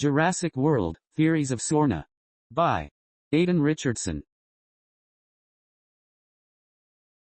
Jurassic World, Theories of Sorna. By Aidan Richardson.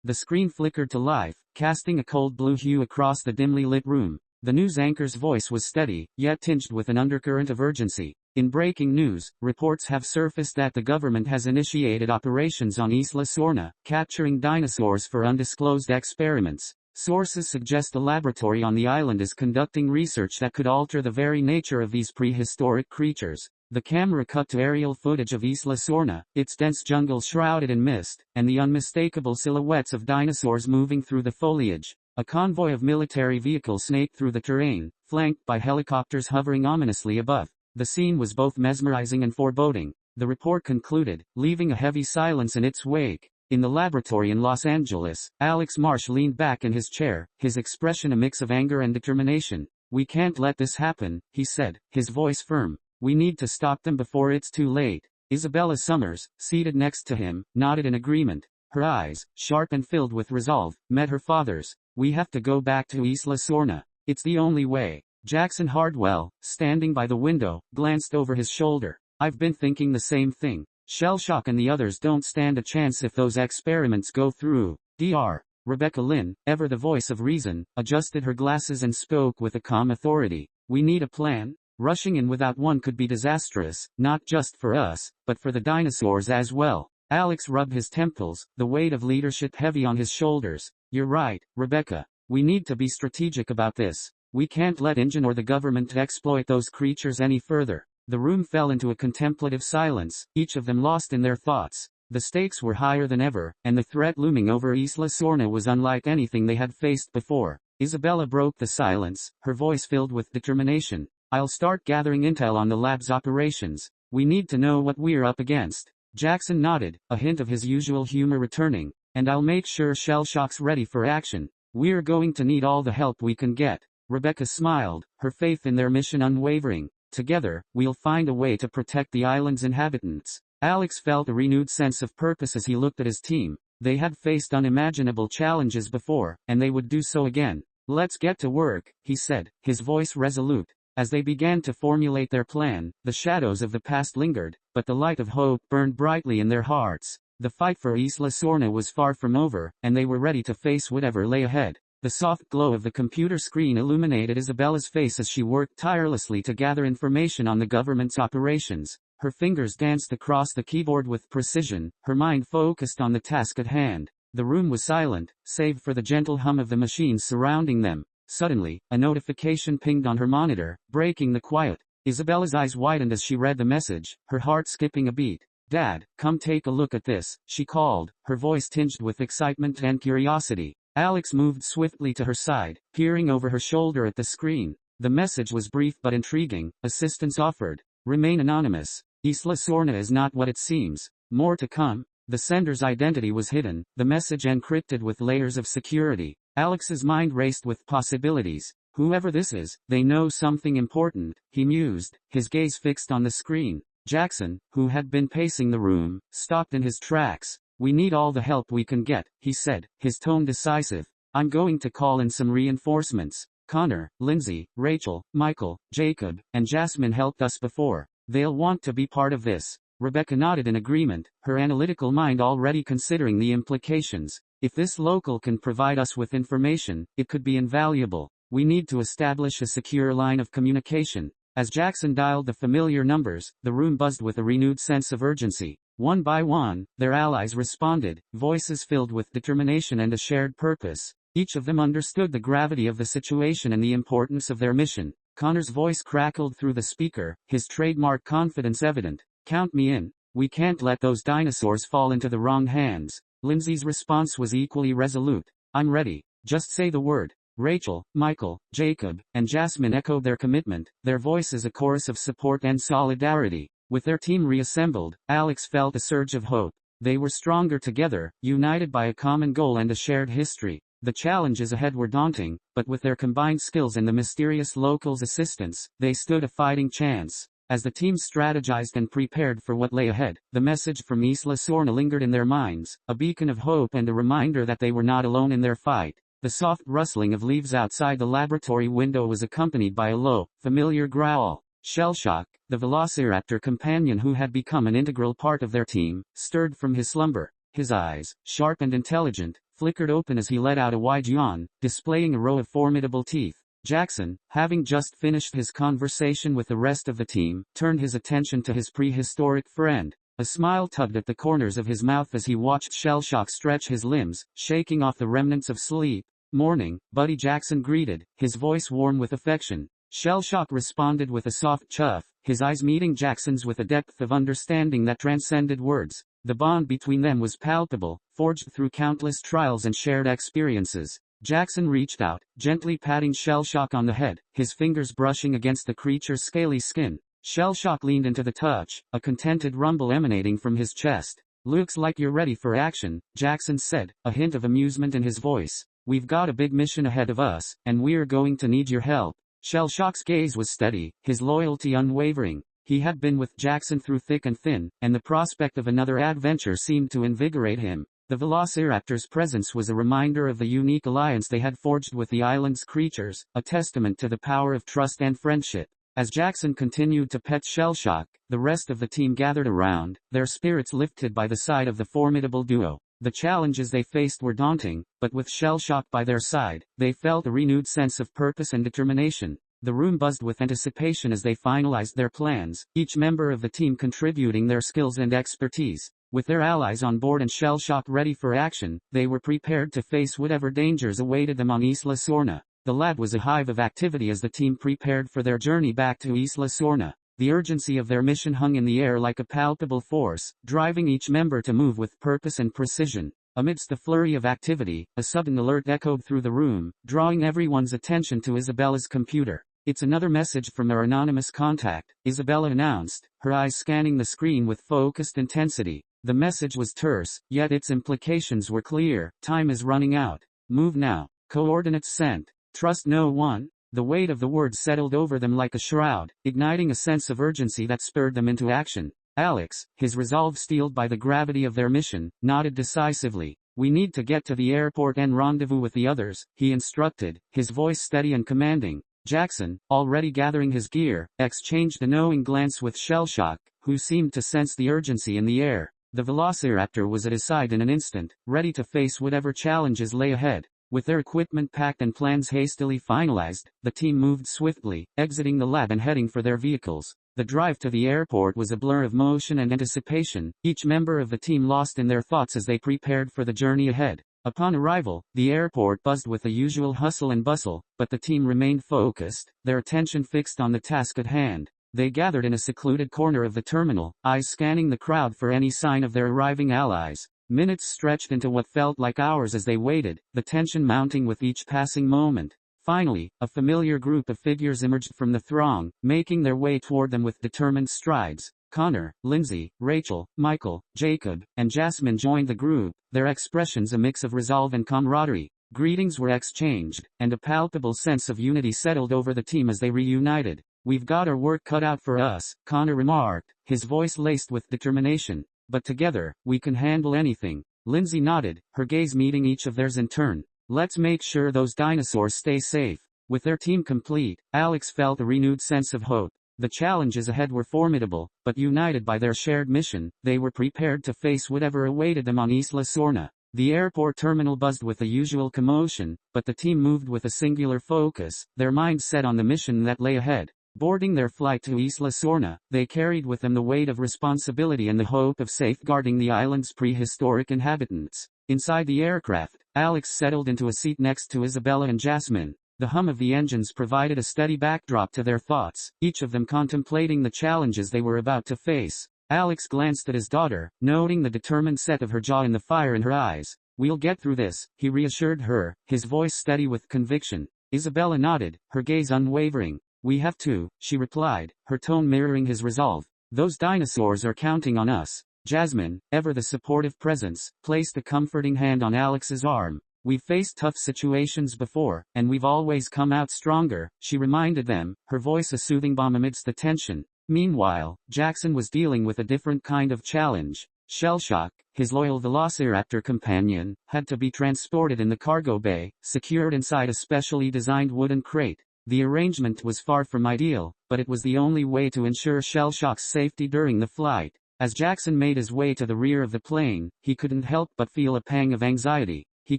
The screen flickered to life, casting a cold blue hue across the dimly lit room. The news anchor's voice was steady, yet tinged with an undercurrent of urgency. In breaking news, reports have surfaced that the government has initiated operations on Isla Sorna, capturing dinosaurs for undisclosed experiments. Sources suggest a laboratory on the island is conducting research that could alter the very nature of these prehistoric creatures. The camera cut to aerial footage of Isla Sorna, its dense jungle shrouded in mist, and the unmistakable silhouettes of dinosaurs moving through the foliage. A convoy of military vehicles snaked through the terrain, flanked by helicopters hovering ominously above. The scene was both mesmerizing and foreboding. The report concluded, leaving a heavy silence in its wake. In the laboratory in Los Angeles, Alex Marsh leaned back in his chair, his expression a mix of anger and determination. "We can't let this happen," he said, his voice firm. "We need to stop them before it's too late." Isabella Summers, seated next to him, nodded in agreement. Her eyes, sharp and filled with resolve, met her father's. "We have to go back to Isla Sorna. It's the only way." Jackson Hardwell, standing by the window, glanced over his shoulder. "I've been thinking the same thing. Shellshock and the others don't stand a chance if those experiments go through." Dr. Rebecca Lynn, ever the voice of reason, adjusted her glasses and spoke with a calm authority. "We need a plan. Rushing in without one could be disastrous, not just for us, but for the dinosaurs as well." Alex rubbed his temples, the weight of leadership heavy on his shoulders. "You're right, Rebecca. We need to be strategic about this. We can't let InGen or the government exploit those creatures any further." The room fell into a contemplative silence, each of them lost in their thoughts. The stakes were higher than ever, and the threat looming over Isla Sorna was unlike anything they had faced before. Isabella broke the silence, her voice filled with determination. "I'll start gathering intel on the lab's operations. We need to know what we're up against." Jackson nodded, a hint of his usual humor returning. "And I'll make sure Shellshock's ready for action. We're going to need all the help we can get." Rebecca smiled, her faith in their mission unwavering. "Together, we'll find a way to protect the island's inhabitants." Alex felt a renewed sense of purpose as he looked at his team. They had faced unimaginable challenges before, and they would do so again. "Let's get to work," he said, his voice resolute. As they began to formulate their plan, the shadows of the past lingered, but the light of hope burned brightly in their hearts. The fight for Isla Sorna was far from over, and they were ready to face whatever lay ahead. The soft glow of the computer screen illuminated Isabella's face as she worked tirelessly to gather information on the government's operations. Her fingers danced across the keyboard with precision, her mind focused on the task at hand. The room was silent, save for the gentle hum of the machines surrounding them. Suddenly, a notification pinged on her monitor, breaking the quiet. Isabella's eyes widened as she read the message, her heart skipping a beat. "Dad, come take a look at this," she called, her voice tinged with excitement and curiosity. Alex moved swiftly to her side, peering over her shoulder at the screen. The message was brief but intriguing. Assistance offered. Remain anonymous. Isla Sorna is not what it seems. More to come. The sender's identity was hidden, the message encrypted with layers of security. Alex's mind raced with possibilities. "Whoever this is, they know something important," he mused, his gaze fixed on the screen. Jackson, who had been pacing the room, stopped in his tracks. "We need all the help we can get," he said, his tone decisive. "I'm going to call in some reinforcements. Connor, Lindsay, Rachel, Michael, Jacob, and Jasmine helped us before. They'll want to be part of this." Rebecca nodded in agreement, her analytical mind already considering the implications. "If this local can provide us with information, it could be invaluable. We need to establish a secure line of communication." As Jackson dialed the familiar numbers, the room buzzed with a renewed sense of urgency. One by one, their allies responded, voices filled with determination and a shared purpose. Each of them understood the gravity of the situation and the importance of their mission. Connor's voice crackled through the speaker, his trademark confidence evident. "Count me in. We can't let those dinosaurs fall into the wrong hands." Lindsay's response was equally resolute. "I'm ready. Just say the word." Rachel, Michael, Jacob, and Jasmine echoed their commitment, their voices a chorus of support and solidarity. With their team reassembled, Alex felt a surge of hope. They were stronger together, united by a common goal and a shared history. The challenges ahead were daunting, but with their combined skills and the mysterious locals' assistance, they stood a fighting chance. As the team strategized and prepared for what lay ahead, the message from Isla Sorna lingered in their minds, a beacon of hope and a reminder that they were not alone in their fight. The soft rustling of leaves outside the laboratory window was accompanied by a low, familiar growl. Shellshock, the velociraptor companion who had become an integral part of their team, stirred from his slumber. His eyes, sharp and intelligent, flickered open as he let out a wide yawn, displaying a row of formidable teeth. Jackson, having just finished his conversation with the rest of the team, turned his attention to his prehistoric friend. A smile tugged at the corners of his mouth as he watched Shellshock stretch his limbs, shaking off the remnants of sleep. "Morning, buddy," Jackson greeted, his voice warm with affection. Shellshock responded with a soft chuff, his eyes meeting Jackson's with a depth of understanding that transcended words. The bond between them was palpable, forged through countless trials and shared experiences. Jackson reached out, gently patting Shellshock on the head, his fingers brushing against the creature's scaly skin. Shellshock leaned into the touch, a contented rumble emanating from his chest. "Looks like you're ready for action," Jackson said, a hint of amusement in his voice. "We've got a big mission ahead of us, and we're going to need your help." Shellshock's gaze was steady, his loyalty unwavering. He had been with Jackson through thick and thin, and the prospect of another adventure seemed to invigorate him. The velociraptor's presence was a reminder of the unique alliance they had forged with the island's creatures, a testament to the power of trust and friendship. As Jackson continued to pet Shellshock, the rest of the team gathered around, their spirits lifted by the sight of the formidable duo. The challenges they faced were daunting, but with Shellshock by their side, they felt a renewed sense of purpose and determination. The room buzzed with anticipation as they finalized their plans, each member of the team contributing their skills and expertise. With their allies on board and Shellshock ready for action, they were prepared to face whatever dangers awaited them on Isla Sorna. The lab was a hive of activity as the team prepared for their journey back to Isla Sorna. The urgency of their mission hung in the air like a palpable force, driving each member to move with purpose and precision. Amidst the flurry of activity, a sudden alert echoed through the room, drawing everyone's attention to Isabella's computer. "It's another message from our anonymous contact," Isabella announced, her eyes scanning the screen with focused intensity. The message was terse, yet its implications were clear. "Time is running out. Move now. Coordinates sent. Trust no one." The weight of the words settled over them like a shroud, igniting a sense of urgency that spurred them into action. Alex, his resolve steeled by the gravity of their mission, nodded decisively. "We need to get to the airport and rendezvous with the others," he instructed, his voice steady and commanding. Jackson, already gathering his gear, exchanged a knowing glance with Shellshock, who seemed to sense the urgency in the air. The velociraptor was at his side in an instant, ready to face whatever challenges lay ahead. With their equipment packed and plans hastily finalized, the team moved swiftly, exiting the lab and heading for their vehicles. The drive to the airport was a blur of motion and anticipation, each member of the team lost in their thoughts as they prepared for the journey ahead. Upon arrival, the airport buzzed with the usual hustle and bustle, but the team remained focused, their attention fixed on the task at hand. They gathered in a secluded corner of the terminal, eyes scanning the crowd for any sign of their arriving allies. Minutes stretched into what felt like hours as they waited, the tension mounting with each passing moment. Finally, a familiar group of figures emerged from the throng, making their way toward them with determined strides. Connor, Lindsay, Rachel, Michael, Jacob, and Jasmine joined the group, their expressions a mix of resolve and camaraderie. Greetings were exchanged, and a palpable sense of unity settled over the team as they reunited. "We've got our work cut out for us," Connor remarked, his voice laced with determination. "But together, we can handle anything." Lindsay nodded, her gaze meeting each of theirs in turn. "Let's make sure those dinosaurs stay safe." With their team complete, Alex felt a renewed sense of hope. The challenges ahead were formidable, but united by their shared mission, they were prepared to face whatever awaited them on Isla Sorna. The airport terminal buzzed with the usual commotion, but the team moved with a singular focus, their minds set on the mission that lay ahead. Boarding their flight to Isla Sorna, they carried with them the weight of responsibility and the hope of safeguarding the island's prehistoric inhabitants. Inside the aircraft, Alex settled into a seat next to Isabella and Jasmine. The hum of the engines provided a steady backdrop to their thoughts, each of them contemplating the challenges they were about to face. Alex glanced at his daughter, noting the determined set of her jaw and the fire in her eyes. "We'll get through this," he reassured her, his voice steady with conviction. Isabella nodded, her gaze unwavering. "We have to," she replied, her tone mirroring his resolve. "Those dinosaurs are counting on us." Jasmine, ever the supportive presence, placed a comforting hand on Alex's arm. "We've faced tough situations before, and we've always come out stronger," she reminded them, her voice a soothing balm amidst the tension. Meanwhile, Jackson was dealing with a different kind of challenge. Shellshock, his loyal velociraptor companion, had to be transported in the cargo bay, secured inside a specially designed wooden crate. The arrangement was far from ideal, but it was the only way to ensure Shellshock's safety during the flight. As Jackson made his way to the rear of the plane, he couldn't help but feel a pang of anxiety. He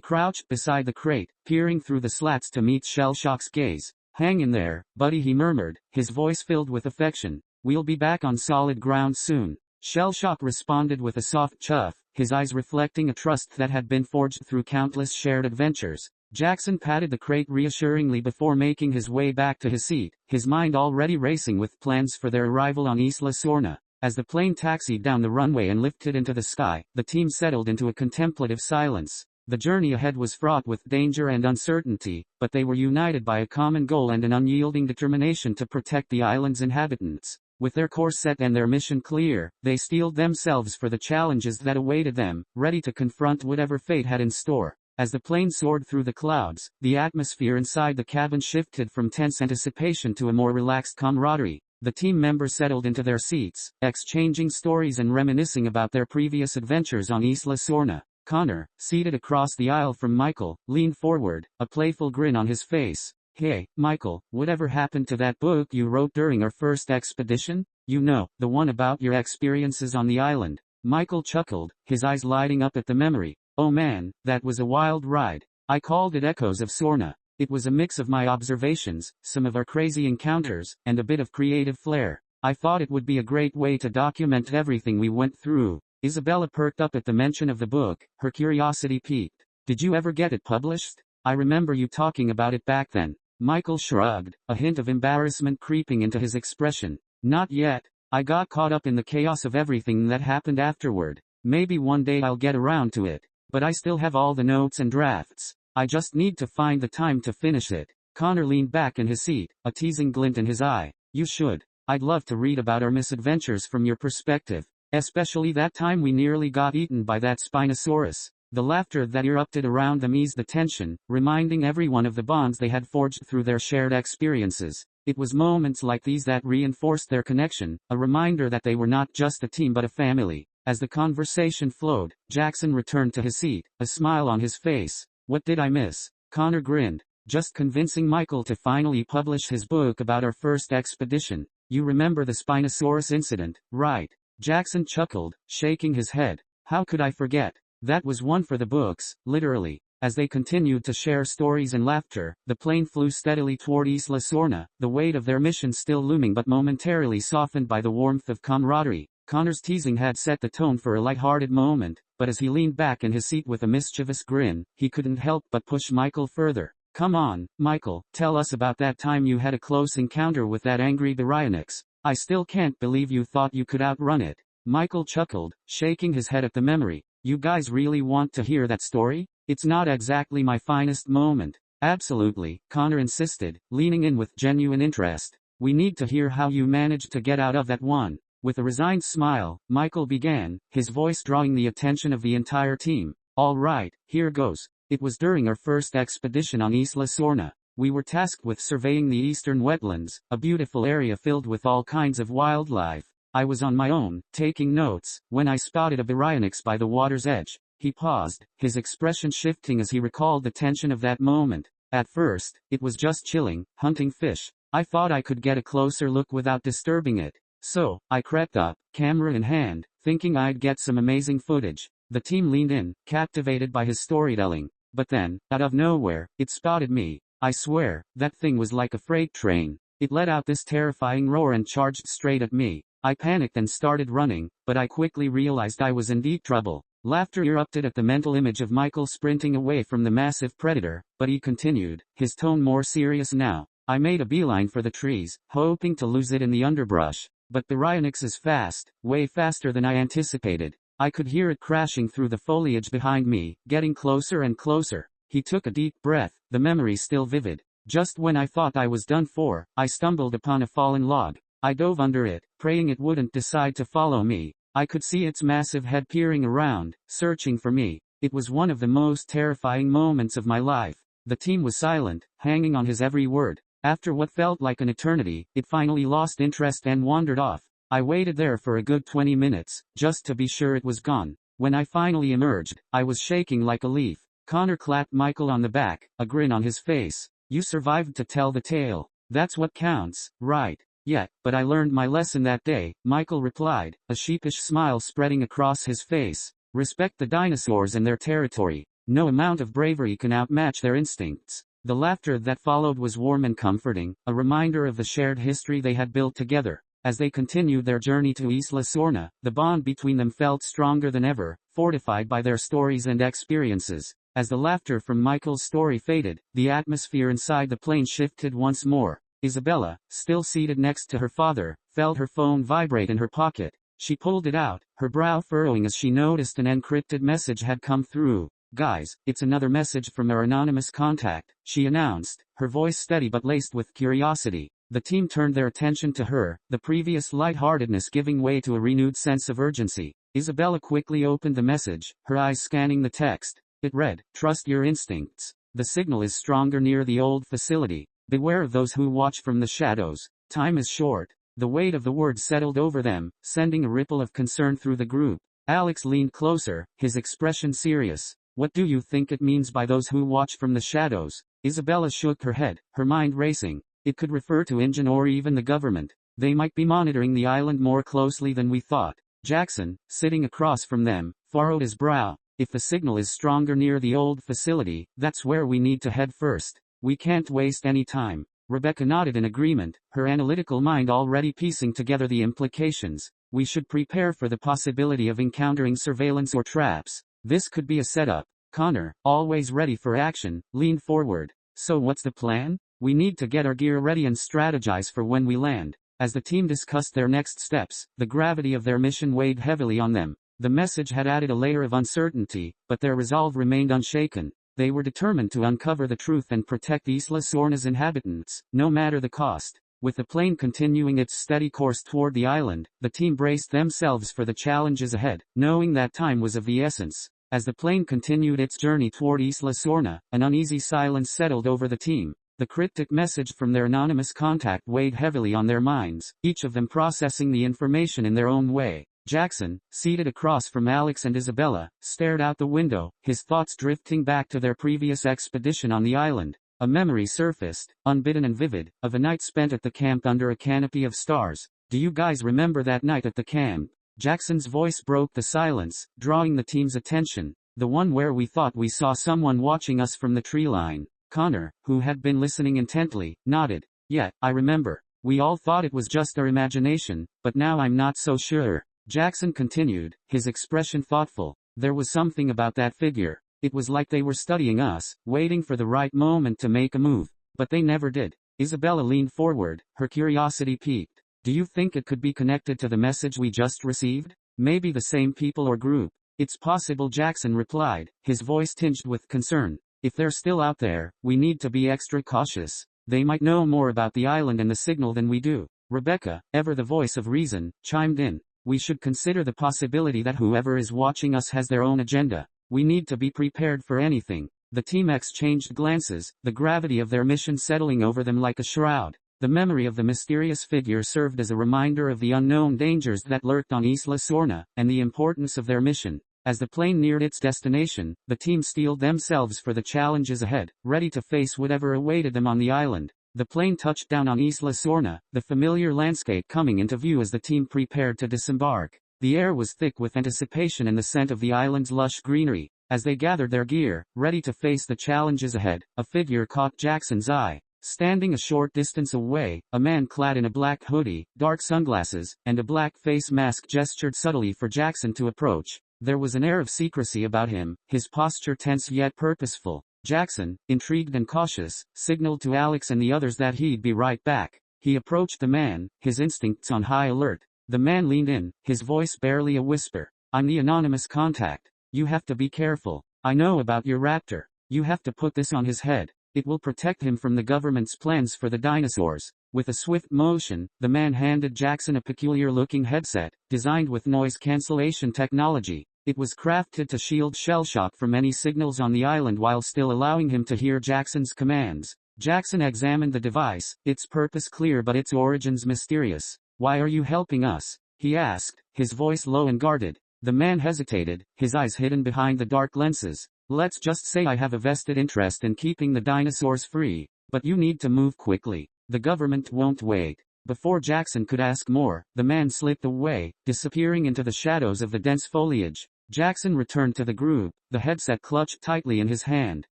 crouched beside the crate, peering through the slats to meet Shellshock's gaze. "Hang in there, buddy," he murmured, his voice filled with affection. "We'll be back on solid ground soon." Shellshock responded with a soft chuff, his eyes reflecting a trust that had been forged through countless shared adventures. Jackson patted the crate reassuringly before making his way back to his seat, his mind already racing with plans for their arrival on Isla Sorna. As the plane taxied down the runway and lifted into the sky, the team settled into a contemplative silence. The journey ahead was fraught with danger and uncertainty, but they were united by a common goal and an unyielding determination to protect the island's inhabitants. With their course set and their mission clear, they steeled themselves for the challenges that awaited them, ready to confront whatever fate had in store. As the plane soared through the clouds, the atmosphere inside the cabin shifted from tense anticipation to a more relaxed camaraderie. The team members settled into their seats, exchanging stories and reminiscing about their previous adventures on Isla Sorna. Connor, seated across the aisle from Michael, leaned forward, a playful grin on his face. "Hey, Michael, whatever happened to that book you wrote during our first expedition? You know, the one about your experiences on the island." Michael chuckled, his eyes lighting up at the memory. "Oh man, that was a wild ride. I called it Echoes of Sorna. It was a mix of my observations, some of our crazy encounters, and a bit of creative flair. I thought it would be a great way to document everything we went through." Isabella perked up at the mention of the book, her curiosity piqued. "Did you ever get it published? I remember you talking about it back then." Michael shrugged, a hint of embarrassment creeping into his expression. "Not yet. I got caught up in the chaos of everything that happened afterward. Maybe one day I'll get around to it. But I still have all the notes and drafts. I just need to find the time to finish it." Connor leaned back in his seat, a teasing glint in his eye. "You should. I'd love to read about our misadventures from your perspective. Especially that time we nearly got eaten by that Spinosaurus." The laughter that erupted around them eased the tension, reminding everyone of the bonds they had forged through their shared experiences. It was moments like these that reinforced their connection, a reminder that they were not just a team but a family. As the conversation flowed, Jackson returned to his seat, a smile on his face. "What did I miss?" Connor grinned. "Just convincing Michael to finally publish his book about our first expedition. You remember the Spinosaurus incident, right?" Jackson chuckled, shaking his head. "How could I forget? That was one for the books, literally." As they continued to share stories and laughter, the plane flew steadily toward Isla Sorna, the weight of their mission still looming but momentarily softened by the warmth of camaraderie. Connor's teasing had set the tone for a light-hearted moment, but as he leaned back in his seat with a mischievous grin, he couldn't help but push Michael further. "Come on, Michael, tell us about that time you had a close encounter with that angry Baryonyx. I still can't believe you thought you could outrun it." Michael chuckled, shaking his head at the memory. "You guys really want to hear that story? It's not exactly my finest moment." "Absolutely," Connor insisted, leaning in with genuine interest. "We need to hear how you managed to get out of that one." With a resigned smile, Michael began, his voice drawing the attention of the entire team. "All right, here goes. It was during our first expedition on Isla Sorna. We were tasked with surveying the eastern wetlands, a beautiful area filled with all kinds of wildlife. I was on my own, taking notes, when I spotted a Baryonyx by the water's edge." He paused, his expression shifting as he recalled the tension of that moment. "At first, it was just chilling, hunting fish. I thought I could get a closer look without disturbing it. So, I crept up, camera in hand, thinking I'd get some amazing footage." The team leaned in, captivated by his storytelling. "But then, out of nowhere, it spotted me. I swear, that thing was like a freight train. It let out this terrifying roar and charged straight at me. I panicked and started running, but I quickly realized I was in deep trouble." Laughter erupted at the mental image of Michael sprinting away from the massive predator, but he continued, his tone more serious now. "I made a beeline for the trees, hoping to lose it in the underbrush. But Baryonyx is fast, way faster than I anticipated. I could hear it crashing through the foliage behind me, getting closer and closer." He took a deep breath, the memory still vivid. "Just when I thought I was done for, I stumbled upon a fallen log. I dove under it, praying it wouldn't decide to follow me. I could see its massive head peering around, searching for me. It was one of the most terrifying moments of my life." The team was silent, hanging on his every word. After what felt like an eternity, it finally lost interest and wandered off. "I waited there for a good 20 minutes, just to be sure it was gone. When I finally emerged, I was shaking like a leaf." Connor clapped Michael on the back, a grin on his face. "You survived to tell the tale. That's what counts, right? Yeah, but I learned my lesson that day, Michael replied, a sheepish smile spreading across his face. Respect the dinosaurs and their territory. No amount of bravery can outmatch their instincts. The laughter that followed was warm and comforting, a reminder of the shared history they had built together. As they continued their journey to Isla Sorna, the bond between them felt stronger than ever, fortified by their stories and experiences. As the laughter from Michael's story faded, the atmosphere inside the plane shifted once more. Isabella, still seated next to her father, felt her phone vibrate in her pocket. She pulled it out, her brow furrowing as she noticed an encrypted message had come through. "Guys, it's another message from our anonymous contact," she announced, her voice steady but laced with curiosity. The team turned their attention to her, the previous lightheartedness giving way to a renewed sense of urgency. Isabella quickly opened the message, her eyes scanning the text. It read, "Trust your instincts. The signal is stronger near the old facility. Beware of those who watch from the shadows. Time is short." The weight of the words settled over them, sending a ripple of concern through the group. Alex leaned closer, his expression serious. "What do you think it means by those who watch from the shadows?" Isabella shook her head, her mind racing. It could refer to InGen or even the government. They might be monitoring the island more closely than we thought. Jackson, sitting across from them, furrowed his brow. "If the signal is stronger near the old facility, that's where we need to head first. We can't waste any time." Rebecca nodded in agreement, her analytical mind already piecing together the implications. "We should prepare for the possibility of encountering surveillance or traps. This could be a setup." Connor, always ready for action, leaned forward. "So what's the plan? We need to get our gear ready and strategize for when we land." As the team discussed their next steps, the gravity of their mission weighed heavily on them. The message had added a layer of uncertainty, but their resolve remained unshaken. They were determined to uncover the truth and protect Isla Sorna's inhabitants, no matter the cost. With the plane continuing its steady course toward the island, the team braced themselves for the challenges ahead, knowing that time was of the essence. As the plane continued its journey toward Isla Sorna, an uneasy silence settled over the team. The cryptic message from their anonymous contact weighed heavily on their minds, each of them processing the information in their own way. Jackson, seated across from Alex and Isabella, stared out the window, his thoughts drifting back to their previous expedition on the island. A memory surfaced, unbidden and vivid, of a night spent at the camp under a canopy of stars. "Do you guys remember that night at the camp?" Jackson's voice broke the silence, drawing the team's attention. "The one where we thought we saw someone watching us from the tree line." Connor, who had been listening intently, nodded. "Yeah, I remember. We all thought it was just our imagination, but now I'm not so sure." Jackson continued, his expression thoughtful. "There was something about that figure. It was like they were studying us, waiting for the right moment to make a move. But they never did." Isabella leaned forward, her curiosity piqued. "Do you think it could be connected to the message we just received? Maybe the same people or group?" "It's possible," Jackson replied, his voice tinged with concern. "If they're still out there, we need to be extra cautious. They might know more about the island and the signal than we do." Rebecca, ever the voice of reason, chimed in. "We should consider the possibility that whoever is watching us has their own agenda. We need to be prepared for anything." The team exchanged glances, the gravity of their mission settling over them like a shroud. The memory of the mysterious figure served as a reminder of the unknown dangers that lurked on Isla Sorna, and the importance of their mission. As the plane neared its destination, the team steeled themselves for the challenges ahead, ready to face whatever awaited them on the island. The plane touched down on Isla Sorna, the familiar landscape coming into view as the team prepared to disembark. The air was thick with anticipation and the scent of the island's lush greenery. As they gathered their gear, ready to face the challenges ahead, a figure caught Jackson's eye. Standing a short distance away, a man clad in a black hoodie, dark sunglasses, and a black face mask gestured subtly for Jackson to approach. There was an air of secrecy about him, his posture tense yet purposeful. Jackson, intrigued and cautious, signaled to Alex and the others that he'd be right back. He approached the man, his instincts on high alert. The man leaned in, his voice barely a whisper. "I'm the anonymous contact. You have to be careful. I know about your raptor. You have to put this on his head. It will protect him from the government's plans for the dinosaurs." With a swift motion, the man handed Jackson a peculiar-looking headset, designed with noise cancellation technology. It was crafted to shield shellshock from any signals on the island while still allowing him to hear Jackson's commands. Jackson examined the device, its purpose clear but its origins mysterious. "Why are you helping us?" he asked, his voice low and guarded. The man hesitated, his eyes hidden behind the dark lenses. "Let's just say I have a vested interest in keeping the dinosaurs free. But you need to move quickly. The government won't wait. Before Jackson could ask more, the man slipped away, disappearing into the shadows of the dense foliage. Jackson returned to the group, the headset clutched tightly in his hand.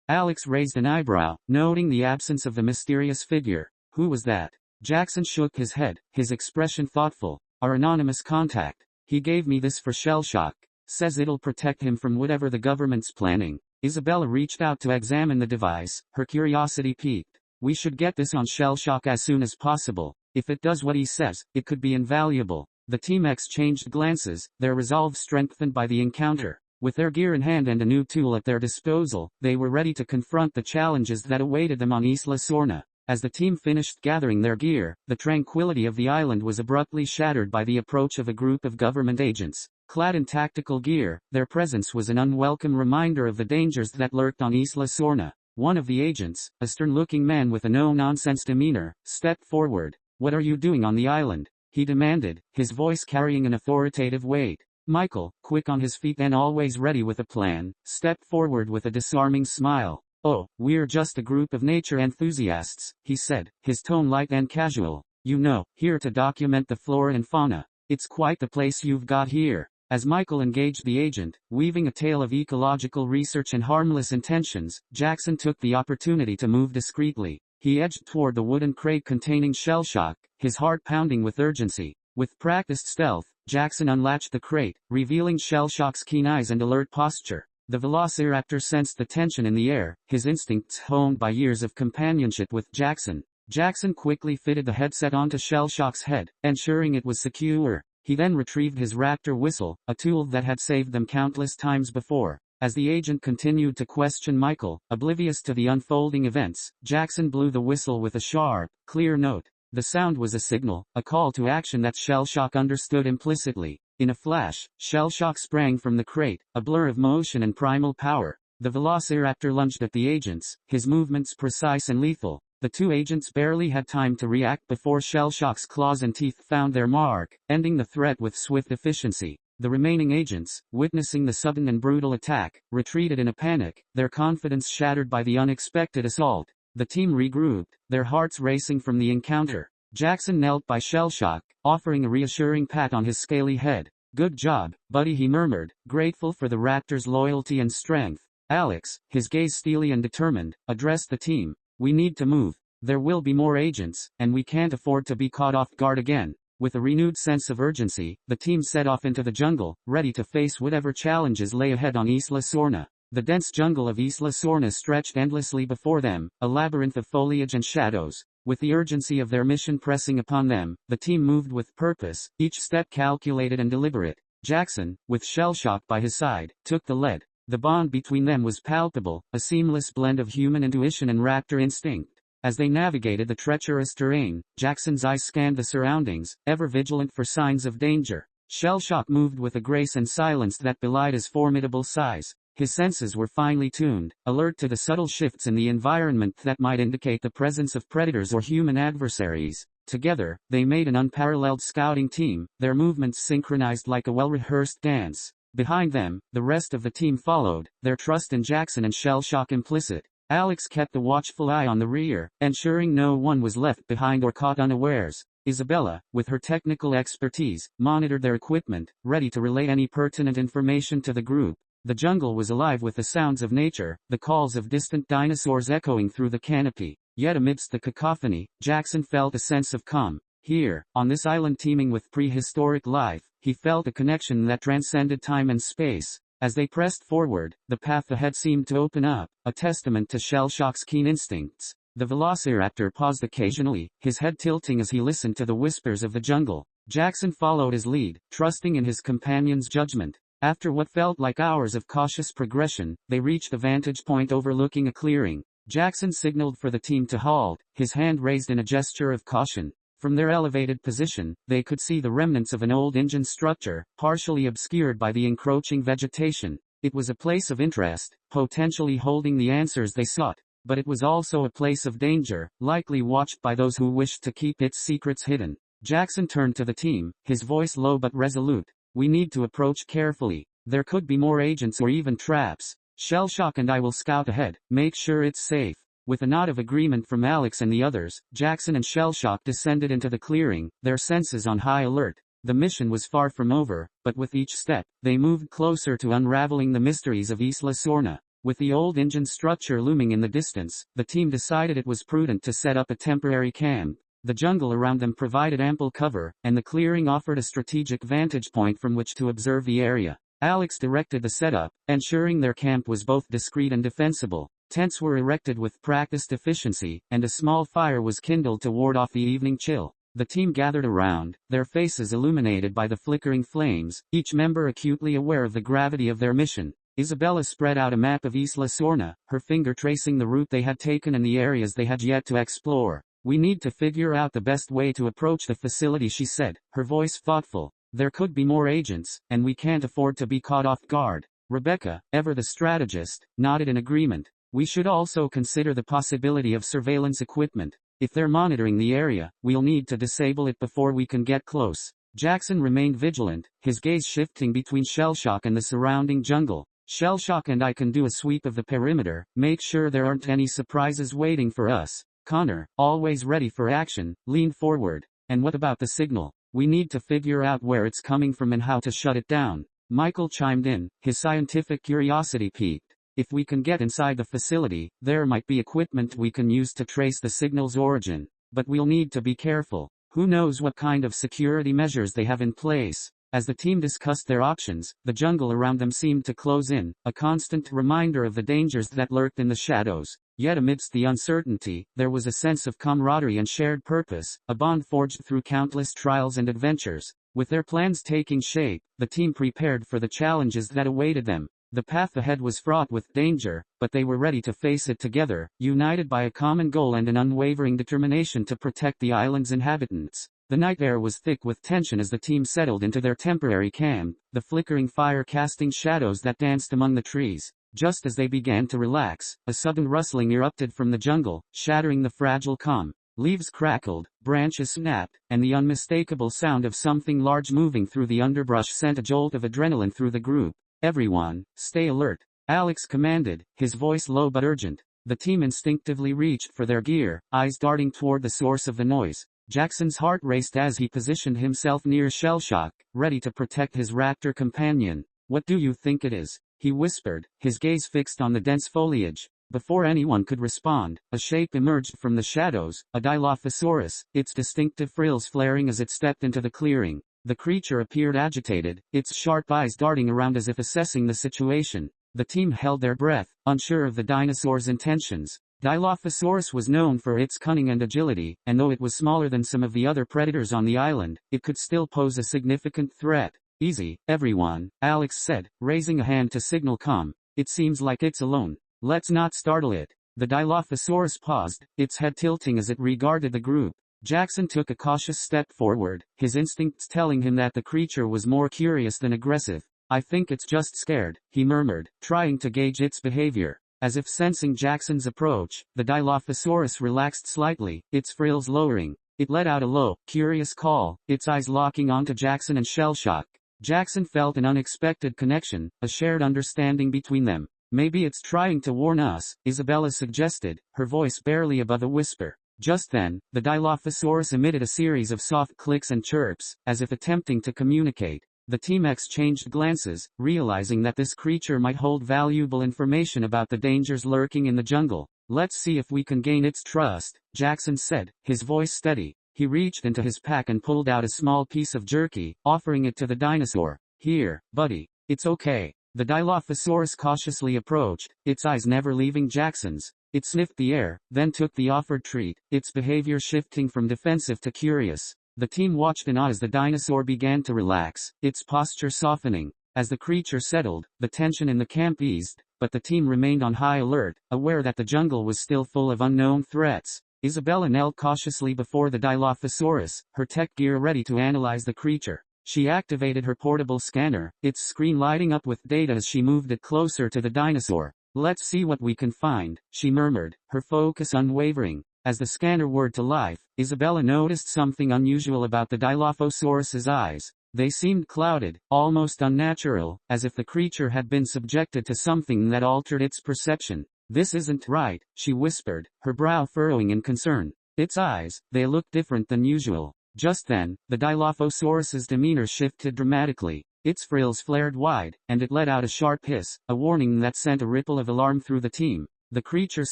Alex raised an eyebrow, noting the absence of the mysterious figure. Who was that? Jackson shook his head, his expression thoughtful. Our anonymous contact. He gave me this for Shellshock. Says it'll protect him from whatever the government's planning. Isabella reached out to examine the device, her curiosity piqued. We should get this on Shellshock as soon as possible. If it does what he says, it could be invaluable. The team exchanged glances, their resolve strengthened by the encounter. With their gear in hand and a new tool at their disposal, they were ready to confront the challenges that awaited them on Isla Sorna. As the team finished gathering their gear, the tranquility of the island was abruptly shattered by the approach of a group of government agents. Clad in tactical gear, their presence was an unwelcome reminder of the dangers that lurked on Isla Sorna. One of the agents, a stern-looking man with a no-nonsense demeanor, stepped forward. What are you doing on the island? He demanded, his voice carrying an authoritative weight. Michael, quick on his feet and always ready with a plan, stepped forward with a disarming smile. Oh, we're just a group of nature enthusiasts, he said, his tone light and casual. You know, here to document the flora and fauna. It's quite the place you've got here. As Michael engaged the agent, weaving a tale of ecological research and harmless intentions, Jackson took the opportunity to move discreetly. He edged toward the wooden crate containing Shellshock, his heart pounding with urgency. With practiced stealth, Jackson unlatched the crate, revealing Shellshock's keen eyes and alert posture. The velociraptor sensed the tension in the air, his instincts honed by years of companionship with Jackson. Jackson quickly fitted the headset onto Shellshock's head, ensuring it was secure. He then retrieved his raptor whistle, a tool that had saved them countless times before. As the agent continued to question Michael, oblivious to the unfolding events, Jackson blew the whistle with a sharp, clear note. The sound was a signal, a call to action that Shellshock understood implicitly. In a flash, Shellshock sprang from the crate, a blur of motion and primal power. The velociraptor lunged at the agents, his movements precise and lethal. The two agents barely had time to react before Shellshock's claws and teeth found their mark, ending the threat with swift efficiency. The remaining agents, witnessing the sudden and brutal attack, retreated in a panic, their confidence shattered by the unexpected assault. The team regrouped, their hearts racing from the encounter. Jackson knelt by Shellshock, offering a reassuring pat on his scaly head. Good job, buddy, he murmured, grateful for the raptor's loyalty and strength. Alex, his gaze steely and determined, addressed the team. We need to move. There will be more agents, and we can't afford to be caught off guard again. With a renewed sense of urgency, the team set off into the jungle, ready to face whatever challenges lay ahead on Isla Sorna. The dense jungle of Isla Sorna stretched endlessly before them, a labyrinth of foliage and shadows. With the urgency of their mission pressing upon them, the team moved with purpose, each step calculated and deliberate. Jackson, with Shellshock by his side, took the lead. The bond between them was palpable, a seamless blend of human intuition and raptor instinct. As they navigated the treacherous terrain, Jackson's eyes scanned the surroundings, ever vigilant for signs of danger. Shellshock moved with a grace and silence that belied his formidable size. His senses were finely tuned, alert to the subtle shifts in the environment that might indicate the presence of predators or human adversaries. Together, they made an unparalleled scouting team, their movements synchronized like a well-rehearsed dance. Behind them, the rest of the team followed, their trust in Jackson and Shellshock implicit. Alex kept a watchful eye on the rear, ensuring no one was left behind or caught unawares. Isabella, with her technical expertise, monitored their equipment, ready to relay any pertinent information to the group. The jungle was alive with the sounds of nature, the calls of distant dinosaurs echoing through the canopy. Yet amidst the cacophony, Jackson felt a sense of calm. Here, on this island teeming with prehistoric life, he felt a connection that transcended time and space. As they pressed forward, the path ahead seemed to open up, a testament to Shellshock's keen instincts. The velociraptor paused occasionally, his head tilting as he listened to the whispers of the jungle. Jackson followed his lead, trusting in his companion's judgment. After what felt like hours of cautious progression, they reached a vantage point overlooking a clearing. Jackson signaled for the team to halt, his hand raised in a gesture of caution. From their elevated position, they could see the remnants of an old engine structure, partially obscured by the encroaching vegetation. It was a place of interest, potentially holding the answers they sought. But it was also a place of danger, likely watched by those who wished to keep its secrets hidden. Jackson turned to the team, his voice low but resolute. We need to approach carefully. There could be more agents or even traps. Shellshock and I will scout ahead, make sure it's safe. With a nod of agreement from Alex and the others, Jackson and Shellshock descended into the clearing, their senses on high alert. The mission was far from over, but with each step, they moved closer to unraveling the mysteries of Isla Sorna. With the old engine structure looming in the distance, the team decided it was prudent to set up a temporary camp. The jungle around them provided ample cover, and the clearing offered a strategic vantage point from which to observe the area. Alex directed the setup, ensuring their camp was both discreet and defensible. Tents were erected with practiced efficiency, and a small fire was kindled to ward off the evening chill. The team gathered around, their faces illuminated by the flickering flames, each member acutely aware of the gravity of their mission. Isabella spread out a map of Isla Sorna, her finger tracing the route they had taken and the areas they had yet to explore. "We need to figure out the best way to approach the facility," she said, her voice thoughtful. "There could be more agents, and we can't afford to be caught off guard." Rebecca, ever the strategist, nodded in agreement. "We should also consider the possibility of surveillance equipment. If they're monitoring the area, we'll need to disable it before we can get close." Jackson remained vigilant, his gaze shifting between Shellshock and the surrounding jungle. "Shellshock and I can do a sweep of the perimeter, make sure there aren't any surprises waiting for us." Connor, always ready for action, leaned forward. "And what about the signal? We need to figure out where it's coming from and how to shut it down." Michael chimed in, his scientific curiosity piqued. "If we can get inside the facility, there might be equipment we can use to trace the signal's origin. But we'll need to be careful. Who knows what kind of security measures they have in place." As the team discussed their options, the jungle around them seemed to close in, a constant reminder of the dangers that lurked in the shadows. Yet amidst the uncertainty, there was a sense of camaraderie and shared purpose, a bond forged through countless trials and adventures. With their plans taking shape, the team prepared for the challenges that awaited them. The path ahead was fraught with danger, but they were ready to face it together, united by a common goal and an unwavering determination to protect the island's inhabitants. The night air was thick with tension as the team settled into their temporary camp, the flickering fire casting shadows that danced among the trees. Just as they began to relax, a sudden rustling erupted from the jungle, shattering the fragile calm. Leaves crackled, branches snapped, and the unmistakable sound of something large moving through the underbrush sent a jolt of adrenaline through the group. "Everyone, stay alert," Alex commanded, his voice low but urgent. The team instinctively reached for their gear, eyes darting toward the source of the noise. Jackson's heart raced as he positioned himself near Shellshock, ready to protect his raptor companion. "What do you think it is?" he whispered, his gaze fixed on the dense foliage. Before anyone could respond, a shape emerged from the shadows, a Dilophosaurus, its distinctive frills flaring as it stepped into the clearing. The creature appeared agitated, its sharp eyes darting around as if assessing the situation. The team held their breath, unsure of the dinosaur's intentions. Dilophosaurus was known for its cunning and agility, and though it was smaller than some of the other predators on the island, it could still pose a significant threat. "Easy, everyone," Alex said, raising a hand to signal calm. "It seems like it's alone. Let's not startle it." The Dilophosaurus paused, its head tilting as it regarded the group. Jackson took a cautious step forward, his instincts telling him that the creature was more curious than aggressive. "I think it's just scared," he murmured, trying to gauge its behavior. As if sensing Jackson's approach, the Dilophosaurus relaxed slightly, its frills lowering. It let out a low, curious call, its eyes locking onto Jackson and Shellshock. Jackson felt an unexpected connection, a shared understanding between them. "Maybe it's trying to warn us," Isabella suggested, her voice barely above a whisper. Just then, the Dilophosaurus emitted a series of soft clicks and chirps, as if attempting to communicate. The team exchanged glances, realizing that this creature might hold valuable information about the dangers lurking in the jungle. "Let's see if we can gain its trust," Jackson said, his voice steady. He reached into his pack and pulled out a small piece of jerky, offering it to the dinosaur. "Here, buddy. It's okay." The Dilophosaurus cautiously approached, its eyes never leaving Jackson's. It sniffed the air, then took the offered treat, its behavior shifting from defensive to curious. The team watched in awe as the dinosaur began to relax, its posture softening. As the creature settled, the tension in the camp eased, but the team remained on high alert, aware that the jungle was still full of unknown threats. Isabella knelt cautiously before the Dilophosaurus, her tech gear ready to analyze the creature. She activated her portable scanner, its screen lighting up with data as she moved it closer to the dinosaur. "Let's see what we can find," she murmured, her focus unwavering. As the scanner whirred to life, Isabella noticed something unusual about the Dilophosaurus's eyes. They seemed clouded, almost unnatural, as if the creature had been subjected to something that altered its perception. "This isn't right," she whispered, her brow furrowing in concern. "Its eyes, they look different than usual." Just then, the Dilophosaurus's demeanor shifted dramatically. Its frills flared wide, and it let out a sharp hiss, a warning that sent a ripple of alarm through the team. The creature's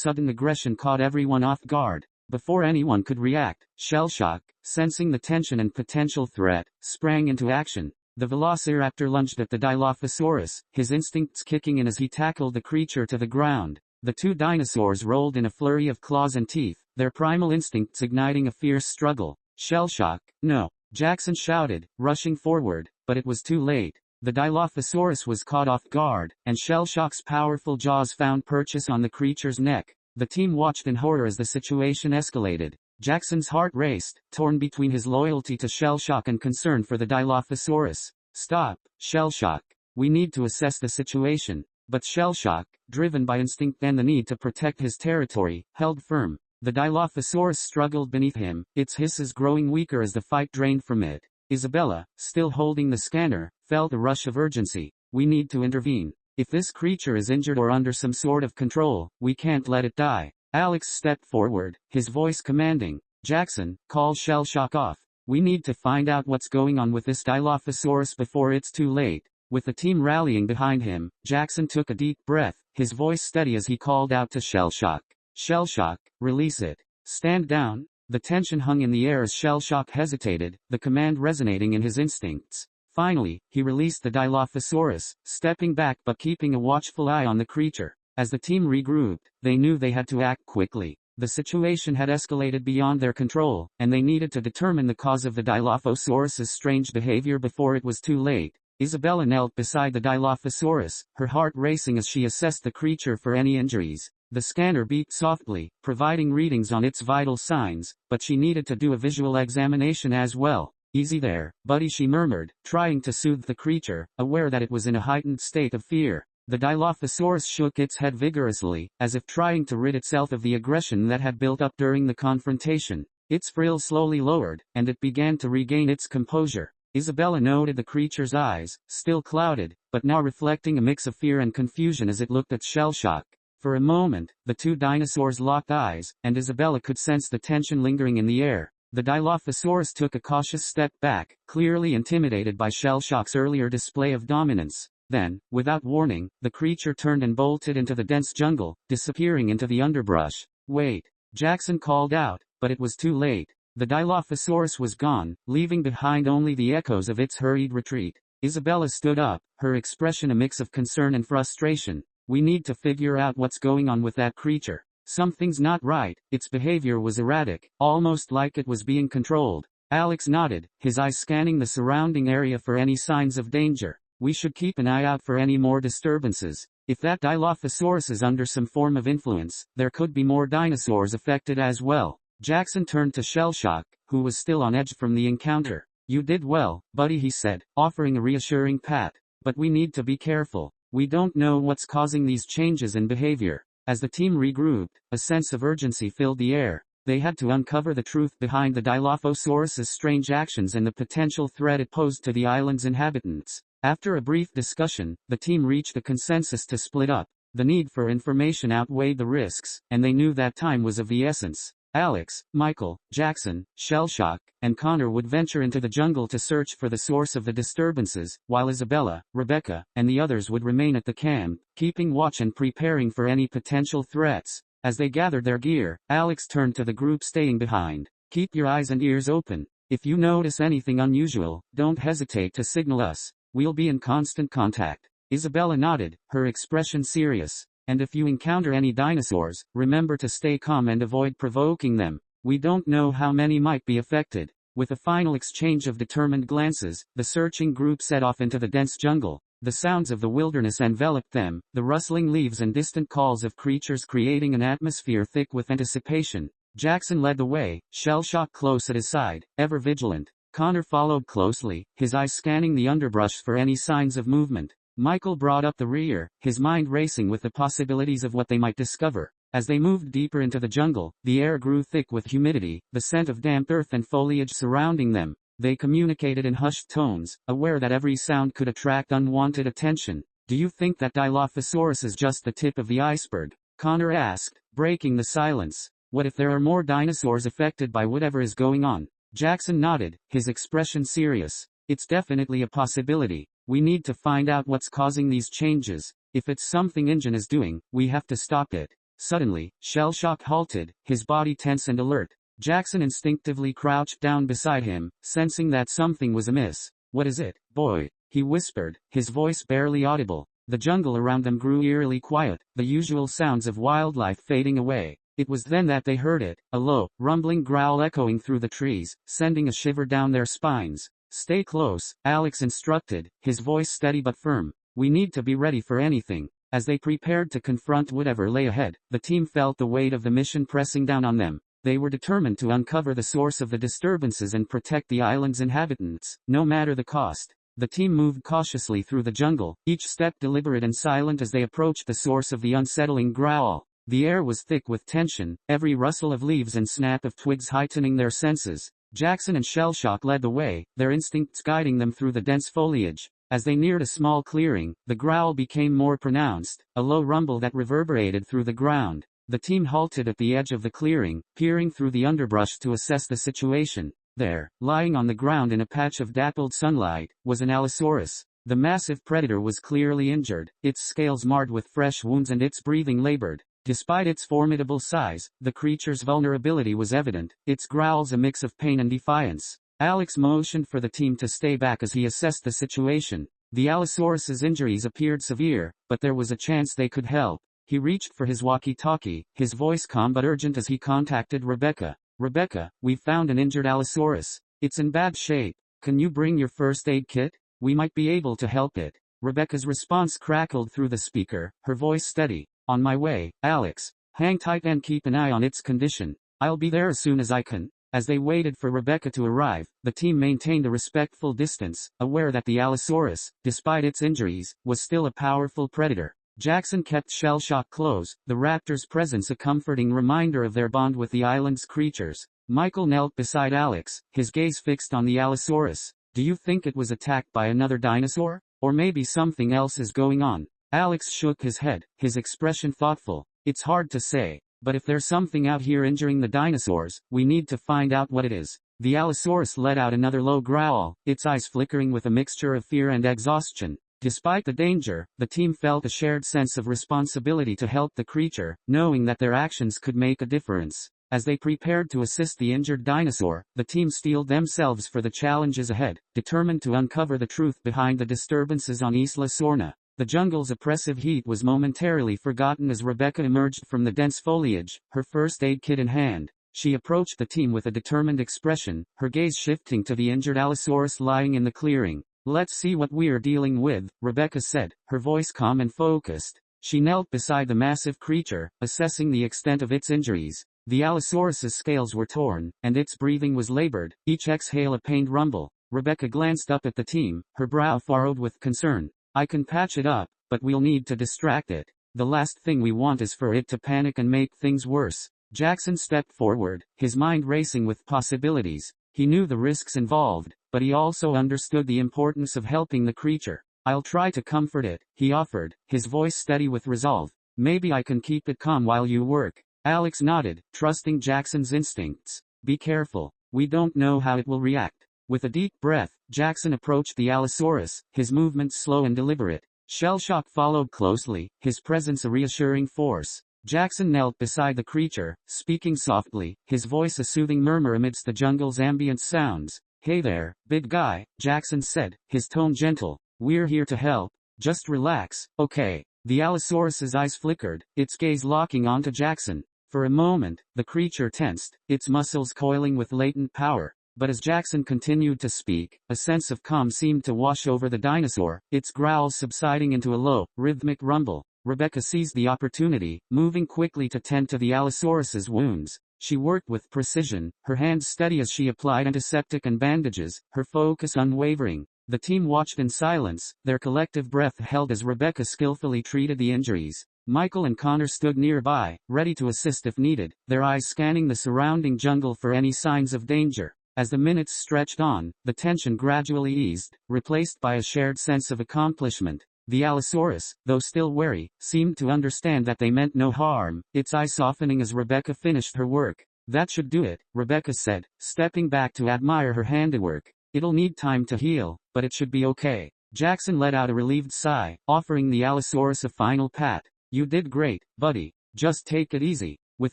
sudden aggression caught everyone off guard. Before anyone could react, Shellshock, sensing the tension and potential threat, sprang into action. The Velociraptor lunged at the Dilophosaurus, his instincts kicking in as he tackled the creature to the ground. The two dinosaurs rolled in a flurry of claws and teeth, their primal instincts igniting a fierce struggle. "Shellshock, no!" Jackson shouted, rushing forward, but it was too late. The Dilophosaurus was caught off guard, and Shellshock's powerful jaws found purchase on the creature's neck. The team watched in horror as the situation escalated. Jackson's heart raced, torn between his loyalty to Shellshock and concern for the Dilophosaurus. "Stop, Shellshock. We need to assess the situation." But Shellshock, driven by instinct and the need to protect his territory, held firm. The Dilophosaurus struggled beneath him, its hisses growing weaker as the fight drained from it. Isabella, still holding the scanner, felt a rush of urgency. "We need to intervene. If this creature is injured or under some sort of control, we can't let it die." Alex stepped forward, his voice commanding. "Jackson, call Shellshock off. We need to find out what's going on with this Dilophosaurus before it's too late." With the team rallying behind him, Jackson took a deep breath, his voice steady as he called out to Shellshock. "Shellshock, release it. Stand down." The tension hung in the air as Shellshock hesitated, the command resonating in his instincts. Finally, he released the Dilophosaurus, stepping back but keeping a watchful eye on the creature. As the team regrouped, they knew they had to act quickly. The situation had escalated beyond their control, and they needed to determine the cause of the Dilophosaurus's strange behavior before it was too late. Isabella knelt beside the Dilophosaurus, her heart racing as she assessed the creature for any injuries. The scanner beeped softly, providing readings on its vital signs, but she needed to do a visual examination as well. "Easy there, buddy," she murmured, trying to soothe the creature, aware that it was in a heightened state of fear. The Dilophosaurus shook its head vigorously, as if trying to rid itself of the aggression that had built up during the confrontation. Its frills slowly lowered, and it began to regain its composure. Isabella noted the creature's eyes, still clouded, but now reflecting a mix of fear and confusion as it looked at Shellshock. For a moment, the two dinosaurs locked eyes, and Isabella could sense the tension lingering in the air. The Dilophosaurus took a cautious step back, clearly intimidated by Shellshock's earlier display of dominance. Then, without warning, the creature turned and bolted into the dense jungle, disappearing into the underbrush. "Wait!" Jackson called out, but it was too late. The Dilophosaurus was gone, leaving behind only the echoes of its hurried retreat. Isabella stood up, her expression a mix of concern and frustration. "We need to figure out what's going on with that creature. Something's not right." Its behavior was erratic, almost like it was being controlled. Alex nodded, his eyes scanning the surrounding area for any signs of danger. "We should keep an eye out for any more disturbances. If that Dilophosaurus is under some form of influence, there could be more dinosaurs affected as well." Jackson turned to Shellshock, who was still on edge from the encounter. "You did well, buddy," he said, offering a reassuring pat. "But we need to be careful. We don't know what's causing these changes in behavior." As the team regrouped, a sense of urgency filled the air. They had to uncover the truth behind the Dilophosaurus's strange actions and the potential threat it posed to the island's inhabitants. After a brief discussion, the team reached a consensus to split up. The need for information outweighed the risks, and they knew that time was of the essence. Alex, Michael, Jackson, Shellshock, and Connor would venture into the jungle to search for the source of the disturbances, while Isabella, Rebecca, and the others would remain at the camp, keeping watch and preparing for any potential threats. As they gathered their gear, Alex turned to the group staying behind. "Keep your eyes and ears open. If you notice anything unusual, don't hesitate to signal us. We'll be in constant contact." Isabella nodded, her expression serious. "And if you encounter any dinosaurs, remember to stay calm and avoid provoking them. We don't know how many might be affected." With a final exchange of determined glances, the searching group set off into the dense jungle. The sounds of the wilderness enveloped them, the rustling leaves and distant calls of creatures creating an atmosphere thick with anticipation. Jackson led the way, Shellshock close at his side, ever vigilant. Connor followed closely, his eyes scanning the underbrush for any signs of movement. Michael brought up the rear, his mind racing with the possibilities of what they might discover. As they moved deeper into the jungle, the air grew thick with humidity, the scent of damp earth and foliage surrounding them. They communicated in hushed tones, aware that every sound could attract unwanted attention. "Do you think that Dilophosaurus is just the tip of the iceberg?" Connor asked, breaking the silence. What if there are more dinosaurs affected by whatever is going on? Jackson nodded, his expression serious. It's definitely a possibility. We need to find out what's causing these changes. If it's something InGen is doing, we have to stop it. Suddenly, Shellshock halted, his body tense and alert. Jackson instinctively crouched down beside him, sensing that something was amiss. What is it, boy? He whispered, his voice barely audible. The jungle around them grew eerily quiet, the usual sounds of wildlife fading away. It was then that they heard it, a low, rumbling growl echoing through the trees, sending a shiver down their spines. Stay close, Alex instructed, his voice steady but firm. We need to be ready for anything. As they prepared to confront whatever lay ahead, the team felt the weight of the mission pressing down on them. They were determined to uncover the source of the disturbances and protect the island's inhabitants, no matter the cost. The team moved cautiously through the jungle, each step deliberate and silent as they approached the source of the unsettling growl. The air was thick with tension, every rustle of leaves and snap of twigs heightening their senses. Jackson and Shellshock led the way, their instincts guiding them through the dense foliage. As they neared a small clearing, the growl became more pronounced, a low rumble that reverberated through the ground. The team halted at the edge of the clearing, peering through the underbrush to assess the situation. There, lying on the ground in a patch of dappled sunlight, was an Allosaurus. The massive predator was clearly injured, its scales marred with fresh wounds and its breathing labored. Despite its formidable size, the creature's vulnerability was evident, its growls a mix of pain and defiance. Alex motioned for the team to stay back as he assessed the situation. The Allosaurus's injuries appeared severe, but there was a chance they could help. He reached for his walkie-talkie, his voice calm but urgent as he contacted Rebecca. Rebecca, we've found an injured Allosaurus. It's in bad shape. Can you bring your first aid kit? We might be able to help it. Rebecca's response crackled through the speaker, her voice steady. On my way, Alex. Hang tight and keep an eye on its condition. I'll be there as soon as I can. As they waited for Rebecca to arrive, the team maintained a respectful distance, aware that the Allosaurus, despite its injuries, was still a powerful predator. Jackson kept Shellshock close, the raptor's presence a comforting reminder of their bond with the island's creatures. Michael knelt beside Alex, his gaze fixed on the Allosaurus. Do you think it was attacked by another dinosaur? Or maybe something else is going on? Alex shook his head, his expression thoughtful. It's hard to say, but if there's something out here injuring the dinosaurs, we need to find out what it is. The Allosaurus let out another low growl, its eyes flickering with a mixture of fear and exhaustion. Despite the danger, the team felt a shared sense of responsibility to help the creature, knowing that their actions could make a difference. As they prepared to assist the injured dinosaur, the team steeled themselves for the challenges ahead, determined to uncover the truth behind the disturbances on Isla Sorna. The jungle's oppressive heat was momentarily forgotten as Rebecca emerged from the dense foliage, her first aid kit in hand. She approached the team with a determined expression, her gaze shifting to the injured Allosaurus lying in the clearing. Let's see what we're dealing with, Rebecca said, her voice calm and focused. She knelt beside the massive creature, assessing the extent of its injuries. The Allosaurus's scales were torn, and its breathing was labored, each exhale a pained rumble. Rebecca glanced up at the team, her brow furrowed with concern. I can patch it up, but we'll need to distract it. The last thing we want is for it to panic and make things worse. Jackson stepped forward, his mind racing with possibilities. He knew the risks involved, but he also understood the importance of helping the creature. I'll try to comfort it, he offered, his voice steady with resolve. Maybe I can keep it calm while you work. Alex nodded, trusting Jackson's instincts. Be careful. We don't know how it will react. With a deep breath, Jackson approached the Allosaurus, his movements slow and deliberate. Shellshock followed closely, his presence a reassuring force. Jackson knelt beside the creature, speaking softly, his voice a soothing murmur amidst the jungle's ambient sounds. Hey there, big guy, Jackson said, his tone gentle. We're here to help. Just relax, okay? The Allosaurus's eyes flickered, its gaze locking onto Jackson. For a moment, the creature tensed, its muscles coiling with latent power. But as Jackson continued to speak, a sense of calm seemed to wash over the dinosaur, its growls subsiding into a low, rhythmic rumble. Rebecca seized the opportunity, moving quickly to tend to the Allosaurus's wounds. She worked with precision, her hands steady as she applied antiseptic and bandages, her focus unwavering. The team watched in silence, their collective breath held as Rebecca skillfully treated the injuries. Michael and Connor stood nearby, ready to assist if needed, their eyes scanning the surrounding jungle for any signs of danger. As the minutes stretched on, the tension gradually eased, replaced by a shared sense of accomplishment. The Allosaurus, though still wary, seemed to understand that they meant no harm, its eyes softening as Rebecca finished her work. "That should do it," Rebecca said, stepping back to admire her handiwork. "It'll need time to heal, but it should be okay." Jackson let out a relieved sigh, offering the Allosaurus a final pat. "You did great, buddy. Just take it easy." With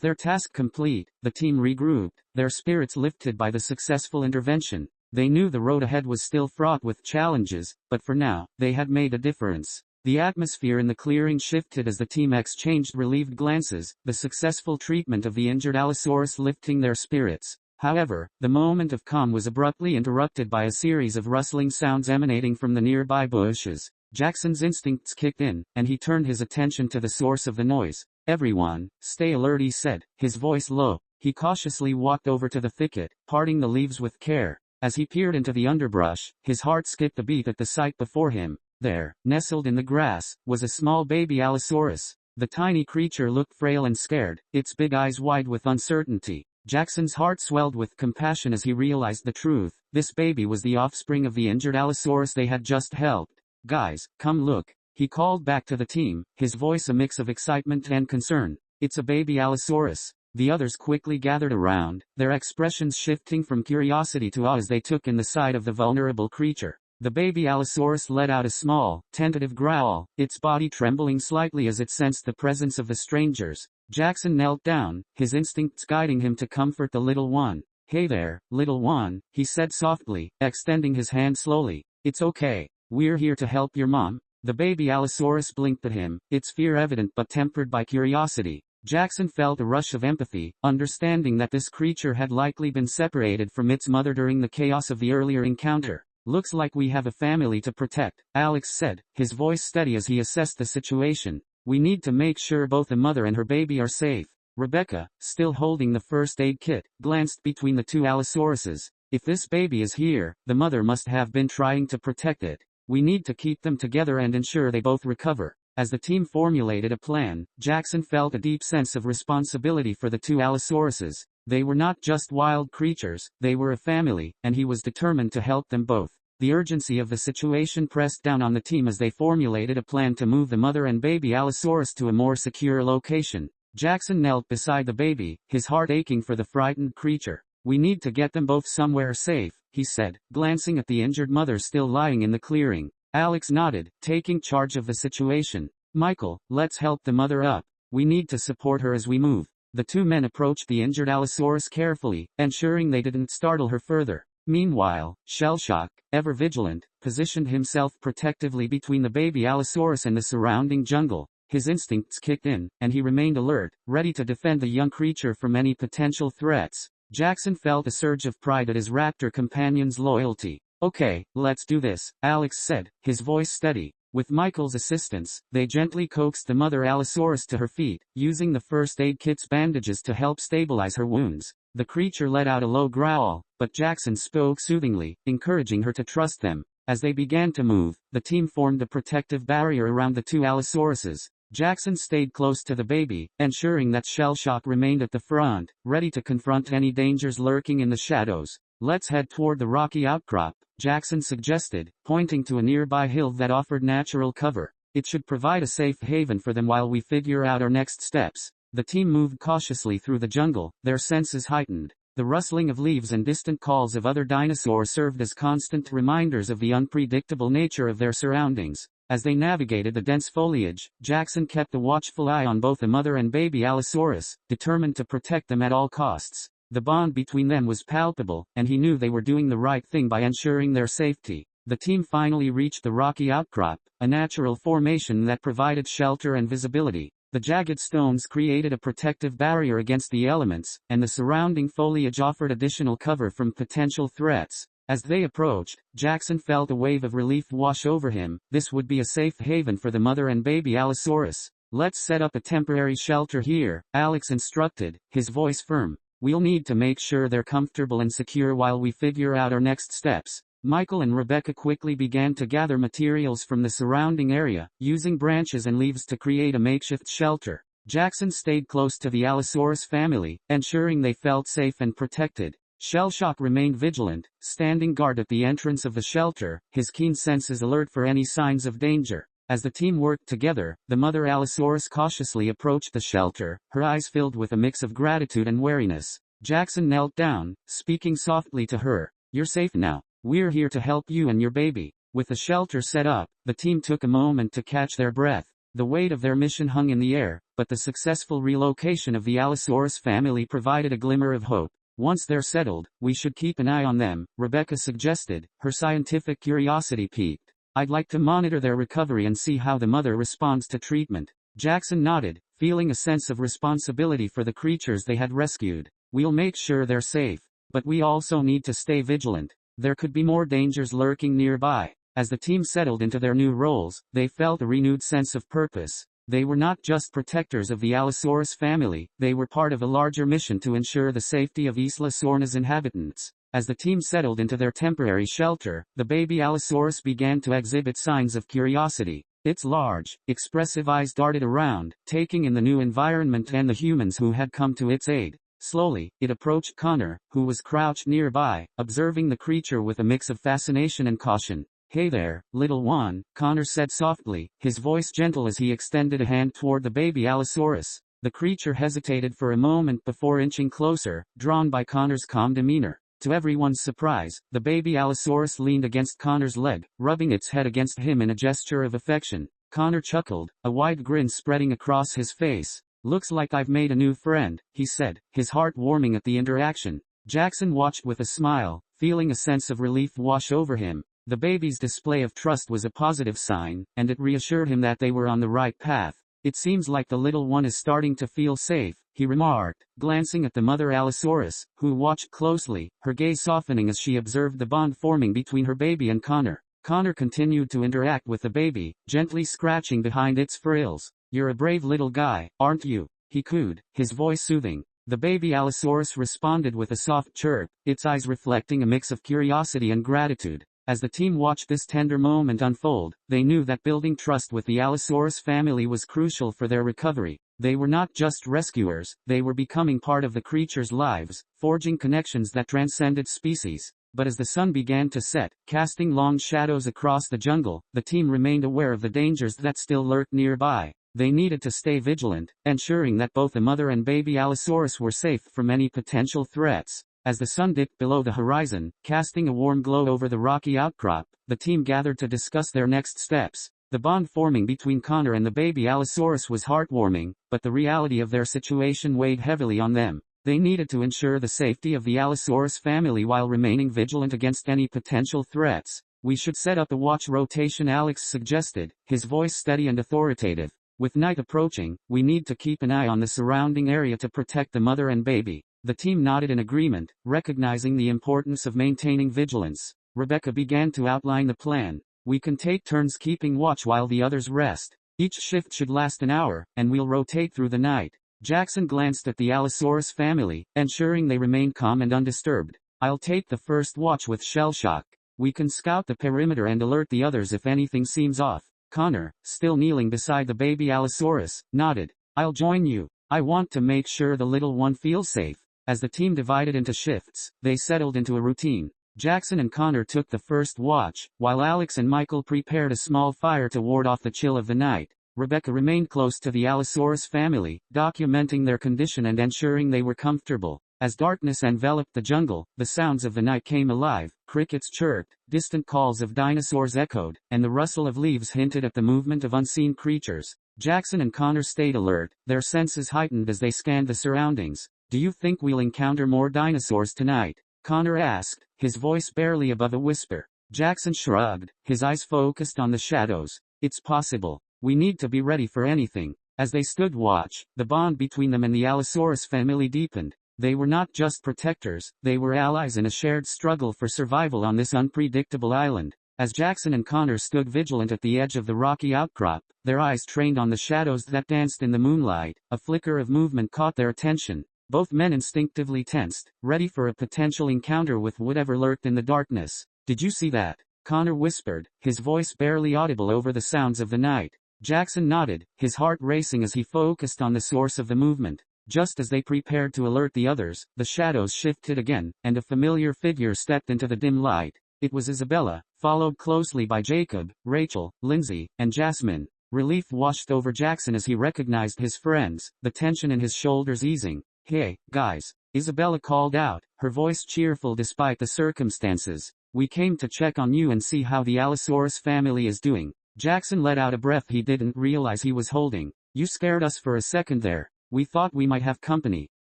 their task complete, the team regrouped, their spirits lifted by the successful intervention. They knew the road ahead was still fraught with challenges, but for now, they had made a difference. The atmosphere in the clearing shifted as the team exchanged relieved glances, the successful treatment of the injured Allosaurus lifting their spirits. However, the moment of calm was abruptly interrupted by a series of rustling sounds emanating from the nearby bushes. Jackson's instincts kicked in, and he turned his attention to the source of the noise. "Everyone, stay alert," he said, his voice low. He cautiously walked over to the thicket, parting the leaves with care. As he peered into the underbrush, his heart skipped a beat at the sight before him. There, nestled in the grass, was a small baby Allosaurus. The tiny creature looked frail and scared, its big eyes wide with uncertainty. Jackson's heart swelled with compassion as he realized the truth. This baby was the offspring of the injured Allosaurus they had just helped. "Guys, come look," he called back to the team, his voice a mix of excitement and concern. "It's a baby Allosaurus." The others quickly gathered around, their expressions shifting from curiosity to awe as they took in the sight of the vulnerable creature. The baby Allosaurus let out a small, tentative growl, its body trembling slightly as it sensed the presence of the strangers. Jackson knelt down, his instincts guiding him to comfort the little one. "Hey there, little one," he said softly, extending his hand slowly. "It's okay. We're here to help your mom." The baby Allosaurus blinked at him, its fear evident but tempered by curiosity. Jackson felt a rush of empathy, understanding that this creature had likely been separated from its mother during the chaos of the earlier encounter. "Looks like we have a family to protect," Alex said, his voice steady as he assessed the situation. "We need to make sure both the mother and her baby are safe." Rebecca, still holding the first aid kit, glanced between the two Allosauruses. "If this baby is here, the mother must have been trying to protect it. We need to keep them together and ensure they both recover." As the team formulated a plan, Jackson felt a deep sense of responsibility for the two Allosauruses. They were not just wild creatures, they were a family, and he was determined to help them both. The urgency of the situation pressed down on the team as they formulated a plan to move the mother and baby Allosaurus to a more secure location. Jackson knelt beside the baby, his heart aching for the frightened creature. "We need to get them both somewhere safe," he said, glancing at the injured mother still lying in the clearing. Alex nodded, taking charge of the situation. "Michael, let's help the mother up. We need to support her as we move." The two men approached the injured Allosaurus carefully, ensuring they didn't startle her further. Meanwhile, Shellshock, ever vigilant, positioned himself protectively between the baby Allosaurus and the surrounding jungle. His instincts kicked in, and he remained alert, ready to defend the young creature from any potential threats. Jackson felt a surge of pride at his raptor companion's loyalty. "Okay, let's do this," Alex said, his voice steady. With Michael's assistance, they gently coaxed the mother Allosaurus to her feet, using the first aid kit's bandages to help stabilize her wounds. The creature let out a low growl, but Jackson spoke soothingly, encouraging her to trust them. As they began to move, the team formed a protective barrier around the two Allosauruses. Jackson stayed close to the baby, ensuring that Shellshock remained at the front, ready to confront any dangers lurking in the shadows. "Let's head toward the rocky outcrop," Jackson suggested, pointing to a nearby hill that offered natural cover. "It should provide a safe haven for them while we figure out our next steps." The team moved cautiously through the jungle, their senses heightened. The rustling of leaves and distant calls of other dinosaurs served as constant reminders of the unpredictable nature of their surroundings. As they navigated the dense foliage, Jackson kept a watchful eye on both the mother and baby Allosaurus, determined to protect them at all costs. The bond between them was palpable, and he knew they were doing the right thing by ensuring their safety. The team finally reached the rocky outcrop, a natural formation that provided shelter and visibility. The jagged stones created a protective barrier against the elements, and the surrounding foliage offered additional cover from potential threats. As they approached, Jackson felt a wave of relief wash over him. This would be a safe haven for the mother and baby Allosaurus. "Let's set up a temporary shelter here," Alex instructed, his voice firm. "We'll need to make sure they're comfortable and secure while we figure out our next steps." Michael and Rebecca quickly began to gather materials from the surrounding area, using branches and leaves to create a makeshift shelter. Jackson stayed close to the Allosaurus family, ensuring they felt safe and protected. Shellshock remained vigilant, standing guard at the entrance of the shelter, his keen senses alert for any signs of danger. As the team worked together, the mother Allosaurus cautiously approached the shelter, her eyes filled with a mix of gratitude and wariness. Jackson knelt down, speaking softly to her. "You're safe now. We're here to help you and your baby." With the shelter set up, the team took a moment to catch their breath. The weight of their mission hung in the air, but the successful relocation of the Allosaurus family provided a glimmer of hope. "Once they're settled, we should keep an eye on them," Rebecca suggested, her scientific curiosity piqued. "I'd like to monitor their recovery and see how the mother responds to treatment." Jackson nodded, feeling a sense of responsibility for the creatures they had rescued. "We'll make sure they're safe. But we also need to stay vigilant. There could be more dangers lurking nearby." As the team settled into their new roles, they felt a renewed sense of purpose. They were not just protectors of the Allosaurus family, they were part of a larger mission to ensure the safety of Isla Sorna's inhabitants. As the team settled into their temporary shelter, the baby Allosaurus began to exhibit signs of curiosity. Its large, expressive eyes darted around, taking in the new environment and the humans who had come to its aid. Slowly, it approached Connor, who was crouched nearby, observing the creature with a mix of fascination and caution. "Hey there, little one," Connor said softly, his voice gentle as he extended a hand toward the baby Allosaurus. The creature hesitated for a moment before inching closer, drawn by Connor's calm demeanor. To everyone's surprise, the baby Allosaurus leaned against Connor's leg, rubbing its head against him in a gesture of affection. Connor chuckled, a wide grin spreading across his face. "Looks like I've made a new friend," he said, his heart warming at the interaction. Jackson watched with a smile, feeling a sense of relief wash over him. The baby's display of trust was a positive sign, and it reassured him that they were on the right path. "It seems like the little one is starting to feel safe," he remarked, glancing at the mother Allosaurus, who watched closely, her gaze softening as she observed the bond forming between her baby and Connor. Connor continued to interact with the baby, gently scratching behind its frills. "You're a brave little guy, aren't you?" he cooed, his voice soothing. The baby Allosaurus responded with a soft chirp, its eyes reflecting a mix of curiosity and gratitude. As the team watched this tender moment unfold, they knew that building trust with the Allosaurus family was crucial for their recovery. They were not just rescuers, they were becoming part of the creatures' lives, forging connections that transcended species. But as the sun began to set, casting long shadows across the jungle, the team remained aware of the dangers that still lurked nearby. They needed to stay vigilant, ensuring that both the mother and baby Allosaurus were safe from any potential threats. As the sun dipped below the horizon, casting a warm glow over the rocky outcrop, the team gathered to discuss their next steps. The bond forming between Connor and the baby Allosaurus was heartwarming, but the reality of their situation weighed heavily on them. They needed to ensure the safety of the Allosaurus family while remaining vigilant against any potential threats. "We should set up a watch rotation," Alex suggested, his voice steady and authoritative. "With night approaching, we need to keep an eye on the surrounding area to protect the mother and baby." The team nodded in agreement, recognizing the importance of maintaining vigilance. Rebecca began to outline the plan. "We can take turns keeping watch while the others rest. Each shift should last an hour, and we'll rotate through the night." Jackson glanced at the Allosaurus family, ensuring they remained calm and undisturbed. "I'll take the first watch with Shellshock. We can scout the perimeter and alert the others if anything seems off." Connor, still kneeling beside the baby Allosaurus, nodded. "I'll join you. I want to make sure the little one feels safe." As the team divided into shifts, they settled into a routine. Jackson and Connor took the first watch, while Alex and Michael prepared a small fire to ward off the chill of the night. Rebecca remained close to the Allosaurus family, documenting their condition and ensuring they were comfortable. As darkness enveloped the jungle, the sounds of the night came alive. Crickets chirped, distant calls of dinosaurs echoed, and the rustle of leaves hinted at the movement of unseen creatures. Jackson and Connor stayed alert, their senses heightened as they scanned the surroundings. "Do you think we'll encounter more dinosaurs tonight?" Connor asked, his voice barely above a whisper. Jackson shrugged, his eyes focused on the shadows. "It's possible. We need to be ready for anything." As they stood watch, the bond between them and the Allosaurus family deepened. They were not just protectors, they were allies in a shared struggle for survival on this unpredictable island. As Jackson and Connor stood vigilant at the edge of the rocky outcrop, their eyes trained on the shadows that danced in the moonlight, a flicker of movement caught their attention. Both men instinctively tensed, ready for a potential encounter with whatever lurked in the darkness. "Did you see that?" Connor whispered, his voice barely audible over the sounds of the night. Jackson nodded, his heart racing as he focused on the source of the movement. Just as they prepared to alert the others, the shadows shifted again, and a familiar figure stepped into the dim light. It was Isabella, followed closely by Jacob, Rachel, Lindsay, and Jasmine. Relief washed over Jackson as he recognized his friends, the tension in his shoulders easing. "Hey, guys," Isabella called out, her voice cheerful despite the circumstances. "We came to check on you and see how the Allosaurus family is doing." Jackson let out a breath he didn't realize he was holding. "You scared us for a second there. We thought we might have company."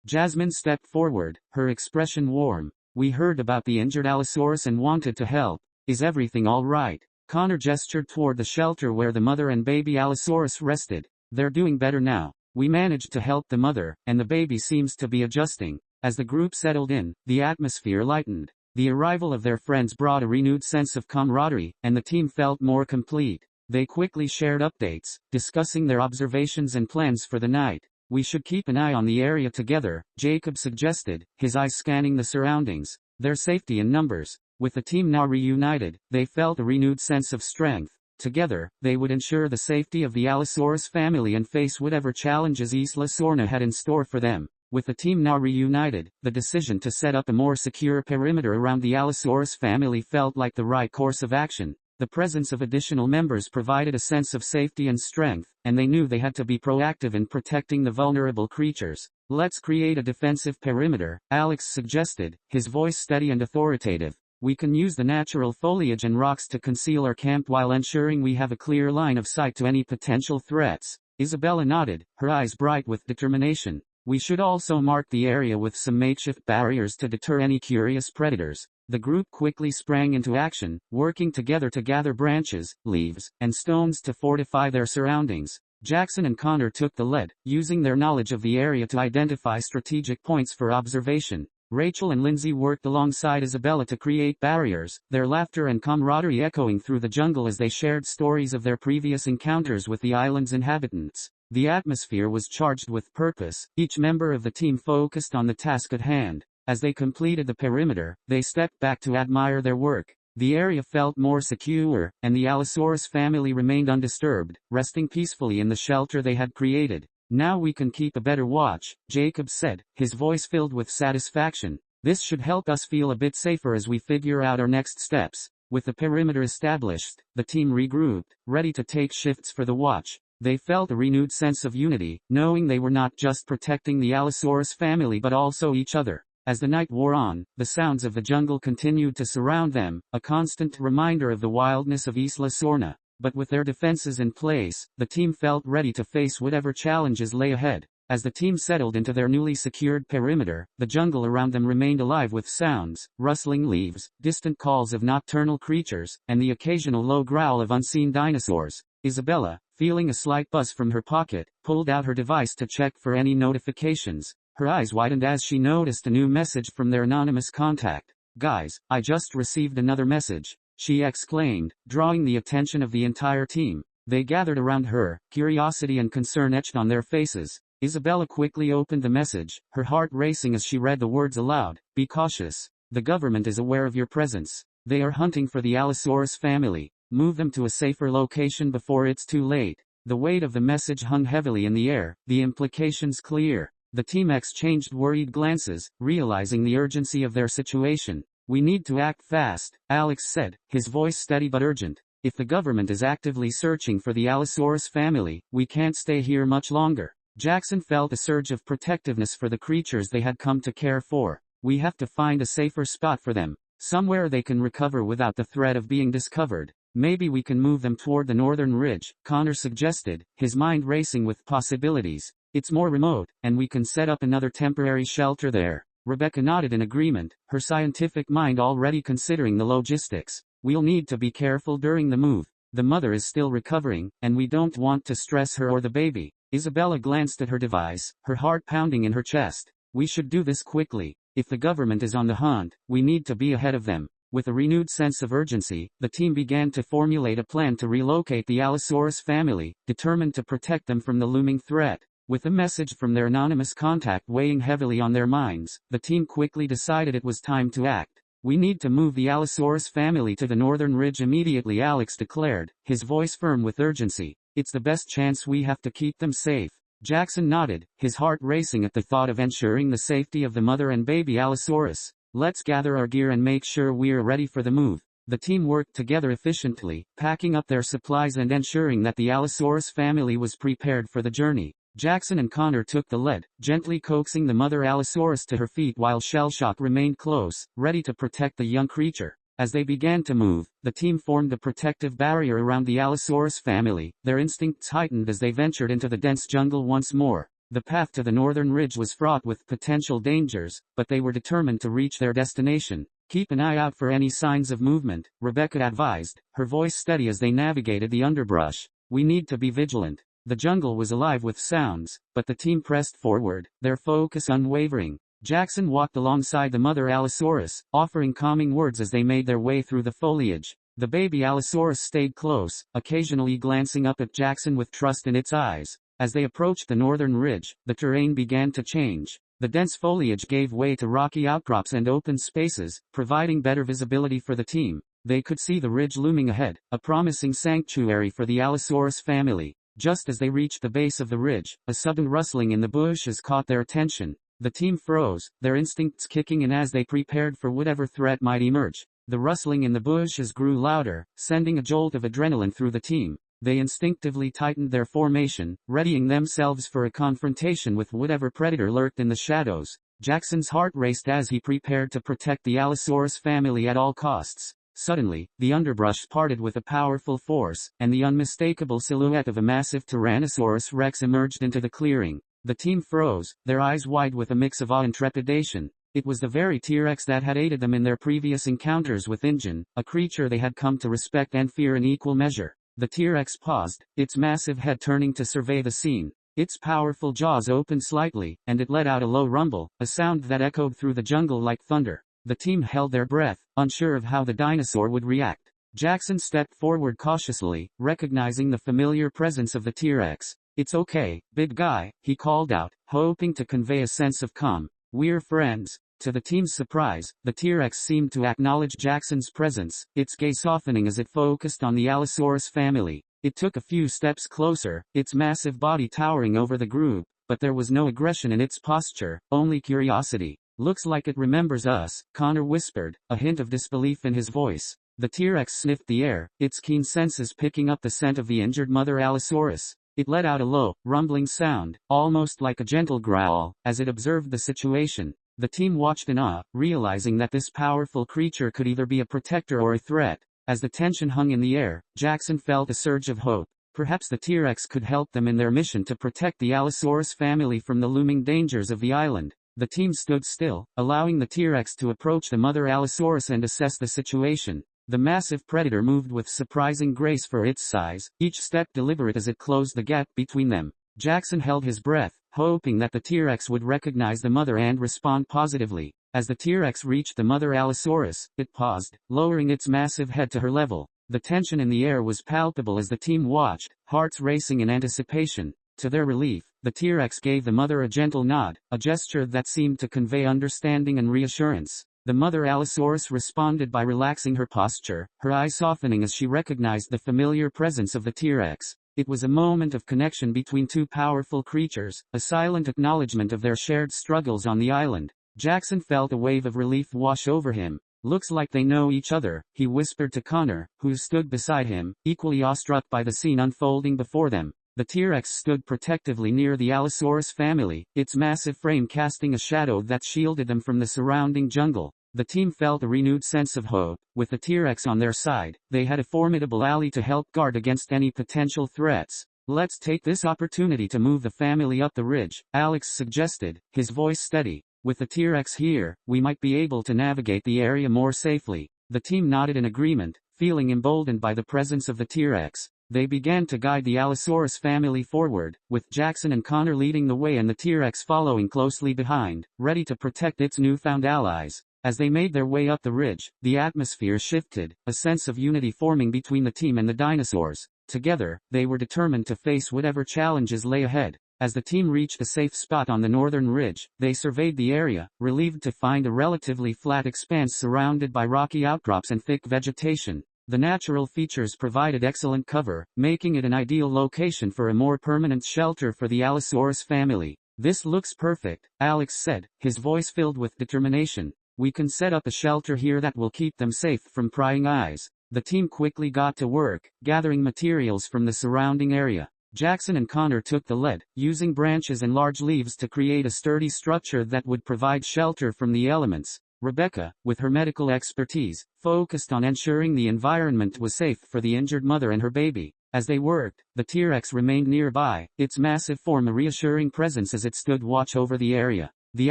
Jasmine stepped forward, her expression warm. "We heard about the injured Allosaurus and wanted to help. Is everything all right?" Connor gestured toward the shelter where the mother and baby Allosaurus rested. "They're doing better now. We managed to help the mother, and the baby seems to be adjusting." As the group settled in, the atmosphere lightened. The arrival of their friends brought a renewed sense of camaraderie, and the team felt more complete. They quickly shared updates, discussing their observations and plans for the night. "We should keep an eye on the area together," Jacob suggested, his eyes scanning the surroundings. Their safety in numbers. With the team now reunited, they felt a renewed sense of strength. Together, they would ensure the safety of the Allosaurus family and face whatever challenges Isla Sorna had in store for them. With the team now reunited, the decision to set up a more secure perimeter around the Allosaurus family felt like the right course of action. The presence of additional members provided a sense of safety and strength, and they knew they had to be proactive in protecting the vulnerable creatures. "Let's create a defensive perimeter," Alex suggested, his voice steady and authoritative. "We can use the natural foliage and rocks to conceal our camp while ensuring we have a clear line of sight to any potential threats." Isabella nodded, her eyes bright with determination. "We should also mark the area with some makeshift barriers to deter any curious predators." The group quickly sprang into action, working together to gather branches, leaves, and stones to fortify their surroundings. Jackson and Connor took the lead, using their knowledge of the area to identify strategic points for observation. Rachel and Lindsay worked alongside Isabella to create barriers, their laughter and camaraderie echoing through the jungle as they shared stories of their previous encounters with the island's inhabitants. The atmosphere was charged with purpose, each member of the team focused on the task at hand. As they completed the perimeter, they stepped back to admire their work. The area felt more secure, and the Allosaurus family remained undisturbed, resting peacefully in the shelter they had created. "Now we can keep a better watch," Jacob said, his voice filled with satisfaction. "This should help us feel a bit safer as we figure out our next steps." With the perimeter established, the team regrouped, ready to take shifts for the watch. They felt a renewed sense of unity, knowing they were not just protecting the Allosaurus family but also each other. As the night wore on, the sounds of the jungle continued to surround them, a constant reminder of the wildness of Isla Sorna. But with their defenses in place, the team felt ready to face whatever challenges lay ahead. As the team settled into their newly secured perimeter, the jungle around them remained alive with sounds, rustling leaves, distant calls of nocturnal creatures, and the occasional low growl of unseen dinosaurs. Isabella, feeling a slight buzz from her pocket, pulled out her device to check for any notifications. Her eyes widened as she noticed a new message from their anonymous contact. "Guys, I just received another message," she exclaimed, drawing the attention of the entire team. They gathered around her, curiosity and concern etched on their faces. Isabella quickly opened the message, her heart racing as she read the words aloud. "Be cautious. The government is aware of your presence. They are hunting for the Allosaurus family. Move them to a safer location before it's too late." The weight of the message hung heavily in the air, the implications clear. The team exchanged worried glances, realizing the urgency of their situation. "We need to act fast," Alex said, his voice steady but urgent. "If the government is actively searching for the Allosaurus family, we can't stay here much longer." Jackson felt a surge of protectiveness for the creatures they had come to care for. "We have to find a safer spot for them, somewhere they can recover without the threat of being discovered. Maybe we can move them toward the northern ridge," Connor suggested, his mind racing with possibilities. "It's more remote, and we can set up another temporary shelter there." Rebecca nodded in agreement, her scientific mind already considering the logistics. "We'll need to be careful during the move. The mother is still recovering, and we don't want to stress her or the baby." Isabella glanced at her device, her heart pounding in her chest. "We should do this quickly. If the government is on the hunt, we need to be ahead of them." With a renewed sense of urgency, the team began to formulate a plan to relocate the Allosaurus family, determined to protect them from the looming threat. With a message from their anonymous contact weighing heavily on their minds, the team quickly decided it was time to act. "We need to move the Allosaurus family to the northern ridge immediately," Alex declared, his voice firm with urgency. "It's the best chance we have to keep them safe." Jackson nodded, his heart racing at the thought of ensuring the safety of the mother and baby Allosaurus. "Let's gather our gear and make sure we're ready for the move." The team worked together efficiently, packing up their supplies and ensuring that the Allosaurus family was prepared for the journey. Jackson and Connor took the lead, gently coaxing the mother Allosaurus to her feet while Shellshock remained close, ready to protect the young creature. As they began to move, the team formed a protective barrier around the Allosaurus family, their instincts heightened as they ventured into the dense jungle once more. The path to the northern ridge was fraught with potential dangers, but they were determined to reach their destination. "Keep an eye out for any signs of movement," Rebecca advised, her voice steady as they navigated the underbrush. "We need to be vigilant." The jungle was alive with sounds, but the team pressed forward, their focus unwavering. Jackson walked alongside the mother Allosaurus, offering calming words as they made their way through the foliage. The baby Allosaurus stayed close, occasionally glancing up at Jackson with trust in its eyes. As they approached the northern ridge, the terrain began to change. The dense foliage gave way to rocky outcrops and open spaces, providing better visibility for the team. They could see the ridge looming ahead, a promising sanctuary for the Allosaurus family. Just as they reached the base of the ridge, a sudden rustling in the bushes caught their attention. The team froze, their instincts kicking in as they prepared for whatever threat might emerge. The rustling in the bushes grew louder, sending a jolt of adrenaline through the team. They instinctively tightened their formation, readying themselves for a confrontation with whatever predator lurked in the shadows. Jackson's heart raced as he prepared to protect the Allosaurus family at all costs. Suddenly, the underbrush parted with a powerful force, and the unmistakable silhouette of a massive Tyrannosaurus Rex emerged into the clearing. The team froze, their eyes wide with a mix of awe and trepidation. It was the very T-Rex that had aided them in their previous encounters with Injun, a creature they had come to respect and fear in equal measure. The T-Rex paused, its massive head turning to survey the scene. Its powerful jaws opened slightly, and it let out a low rumble, a sound that echoed through the jungle like thunder. The team held their breath, unsure of how the dinosaur would react. Jackson stepped forward cautiously, recognizing the familiar presence of the T-Rex. "It's okay, big guy," he called out, hoping to convey a sense of calm. "We're friends." To the team's surprise, the T-Rex seemed to acknowledge Jackson's presence, its gaze softening as it focused on the Allosaurus family. It took a few steps closer, its massive body towering over the group, but there was no aggression in its posture, only curiosity. "Looks like it remembers us," Connor whispered, a hint of disbelief in his voice. The T-Rex sniffed the air, its keen senses picking up the scent of the injured mother Allosaurus. It let out a low, rumbling sound, almost like a gentle growl, as it observed the situation. The team watched in awe, realizing that this powerful creature could either be a protector or a threat. As the tension hung in the air, Jackson felt a surge of hope. Perhaps the T-Rex could help them in their mission to protect the Allosaurus family from the looming dangers of the island. The team stood still, allowing the T-Rex to approach the mother Allosaurus and assess the situation. The massive predator moved with surprising grace for its size, each step deliberate as it closed the gap between them. Jackson held his breath, hoping that the T-Rex would recognize the mother and respond positively. As the T-Rex reached the mother Allosaurus, it paused, lowering its massive head to her level. The tension in the air was palpable as the team watched, hearts racing in anticipation. To their relief, the T-Rex gave the mother a gentle nod, a gesture that seemed to convey understanding and reassurance. The mother Allosaurus responded by relaxing her posture, her eyes softening as she recognized the familiar presence of the T-Rex. It was a moment of connection between two powerful creatures, a silent acknowledgement of their shared struggles on the island. Jackson felt a wave of relief wash over him. "Looks like they know each other," he whispered to Connor, who stood beside him, equally awestruck by the scene unfolding before them. The T-Rex stood protectively near the Allosaurus family, its massive frame casting a shadow that shielded them from the surrounding jungle. The team felt a renewed sense of hope. With the T-Rex on their side, they had a formidable ally to help guard against any potential threats. "Let's take this opportunity to move the family up the ridge," Alex suggested, his voice steady. "With the T-Rex here, we might be able to navigate the area more safely." The team nodded in agreement, feeling emboldened by the presence of the T-Rex. They began to guide the Allosaurus family forward, with Jackson and Connor leading the way and the T-Rex following closely behind, ready to protect its newfound allies. As they made their way up the ridge, the atmosphere shifted, a sense of unity forming between the team and the dinosaurs. Together, they were determined to face whatever challenges lay ahead. As the team reached a safe spot on the northern ridge, they surveyed the area, relieved to find a relatively flat expanse surrounded by rocky outcrops and thick vegetation. The natural features provided excellent cover, making it an ideal location for a more permanent shelter for the Allosaurus family. "This looks perfect," Alex said, his voice filled with determination. We can set up a shelter here that will keep them safe from prying eyes. The team quickly got to work, gathering materials from the surrounding area. Jackson and Connor took the lead, using branches and large leaves to create a sturdy structure that would provide shelter from the elements. Rebecca, with her medical expertise, focused on ensuring the environment was safe for the injured mother and her baby. As they worked, the T-Rex remained nearby, its massive form a reassuring presence as it stood watch over the area. The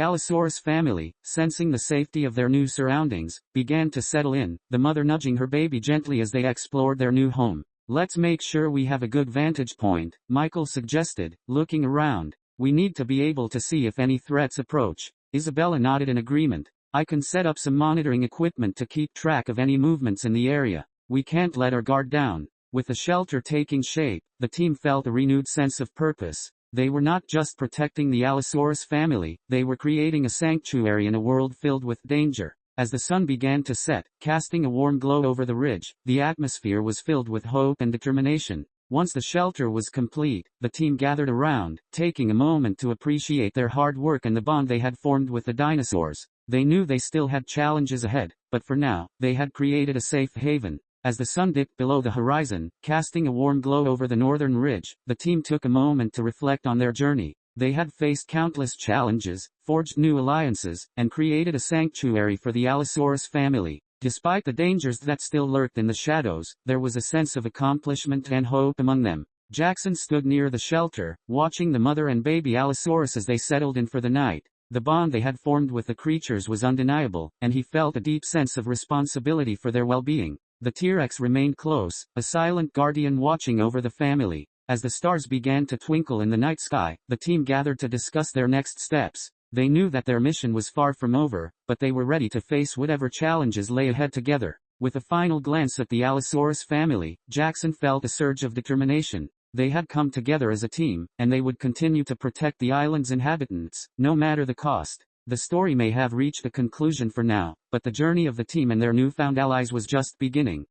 Allosaurus family, sensing the safety of their new surroundings, began to settle in, the mother nudging her baby gently as they explored their new home. "Let's make sure we have a good vantage point," Michael suggested, looking around. "We need to be able to see if any threats approach." Isabella nodded in agreement. "I can set up some monitoring equipment to keep track of any movements in the area. We can't let our guard down." With the shelter taking shape, the team felt a renewed sense of purpose. They were not just protecting the Allosaurus family, they were creating a sanctuary in a world filled with danger. As the sun began to set, casting a warm glow over the ridge, the atmosphere was filled with hope and determination. Once the shelter was complete, the team gathered around, taking a moment to appreciate their hard work and the bond they had formed with the dinosaurs. They knew they still had challenges ahead, but for now, they had created a safe haven. As the sun dipped below the horizon, casting a warm glow over the northern ridge, the team took a moment to reflect on their journey. They had faced countless challenges, forged new alliances, and created a sanctuary for the Allosaurus family. Despite the dangers that still lurked in the shadows, there was a sense of accomplishment and hope among them. Jackson stood near the shelter, watching the mother and baby Allosaurus as they settled in for the night. The bond they had formed with the creatures was undeniable, and he felt a deep sense of responsibility for their well-being. The T-Rex remained close, a silent guardian watching over the family. As the stars began to twinkle in the night sky, the team gathered to discuss their next steps. They knew that their mission was far from over, but they were ready to face whatever challenges lay ahead together. With a final glance at the Allosaurus family, Jackson felt a surge of determination. They had come together as a team, and they would continue to protect the island's inhabitants, no matter the cost. The story may have reached a conclusion for now, but the journey of the team and their newfound allies was just beginning.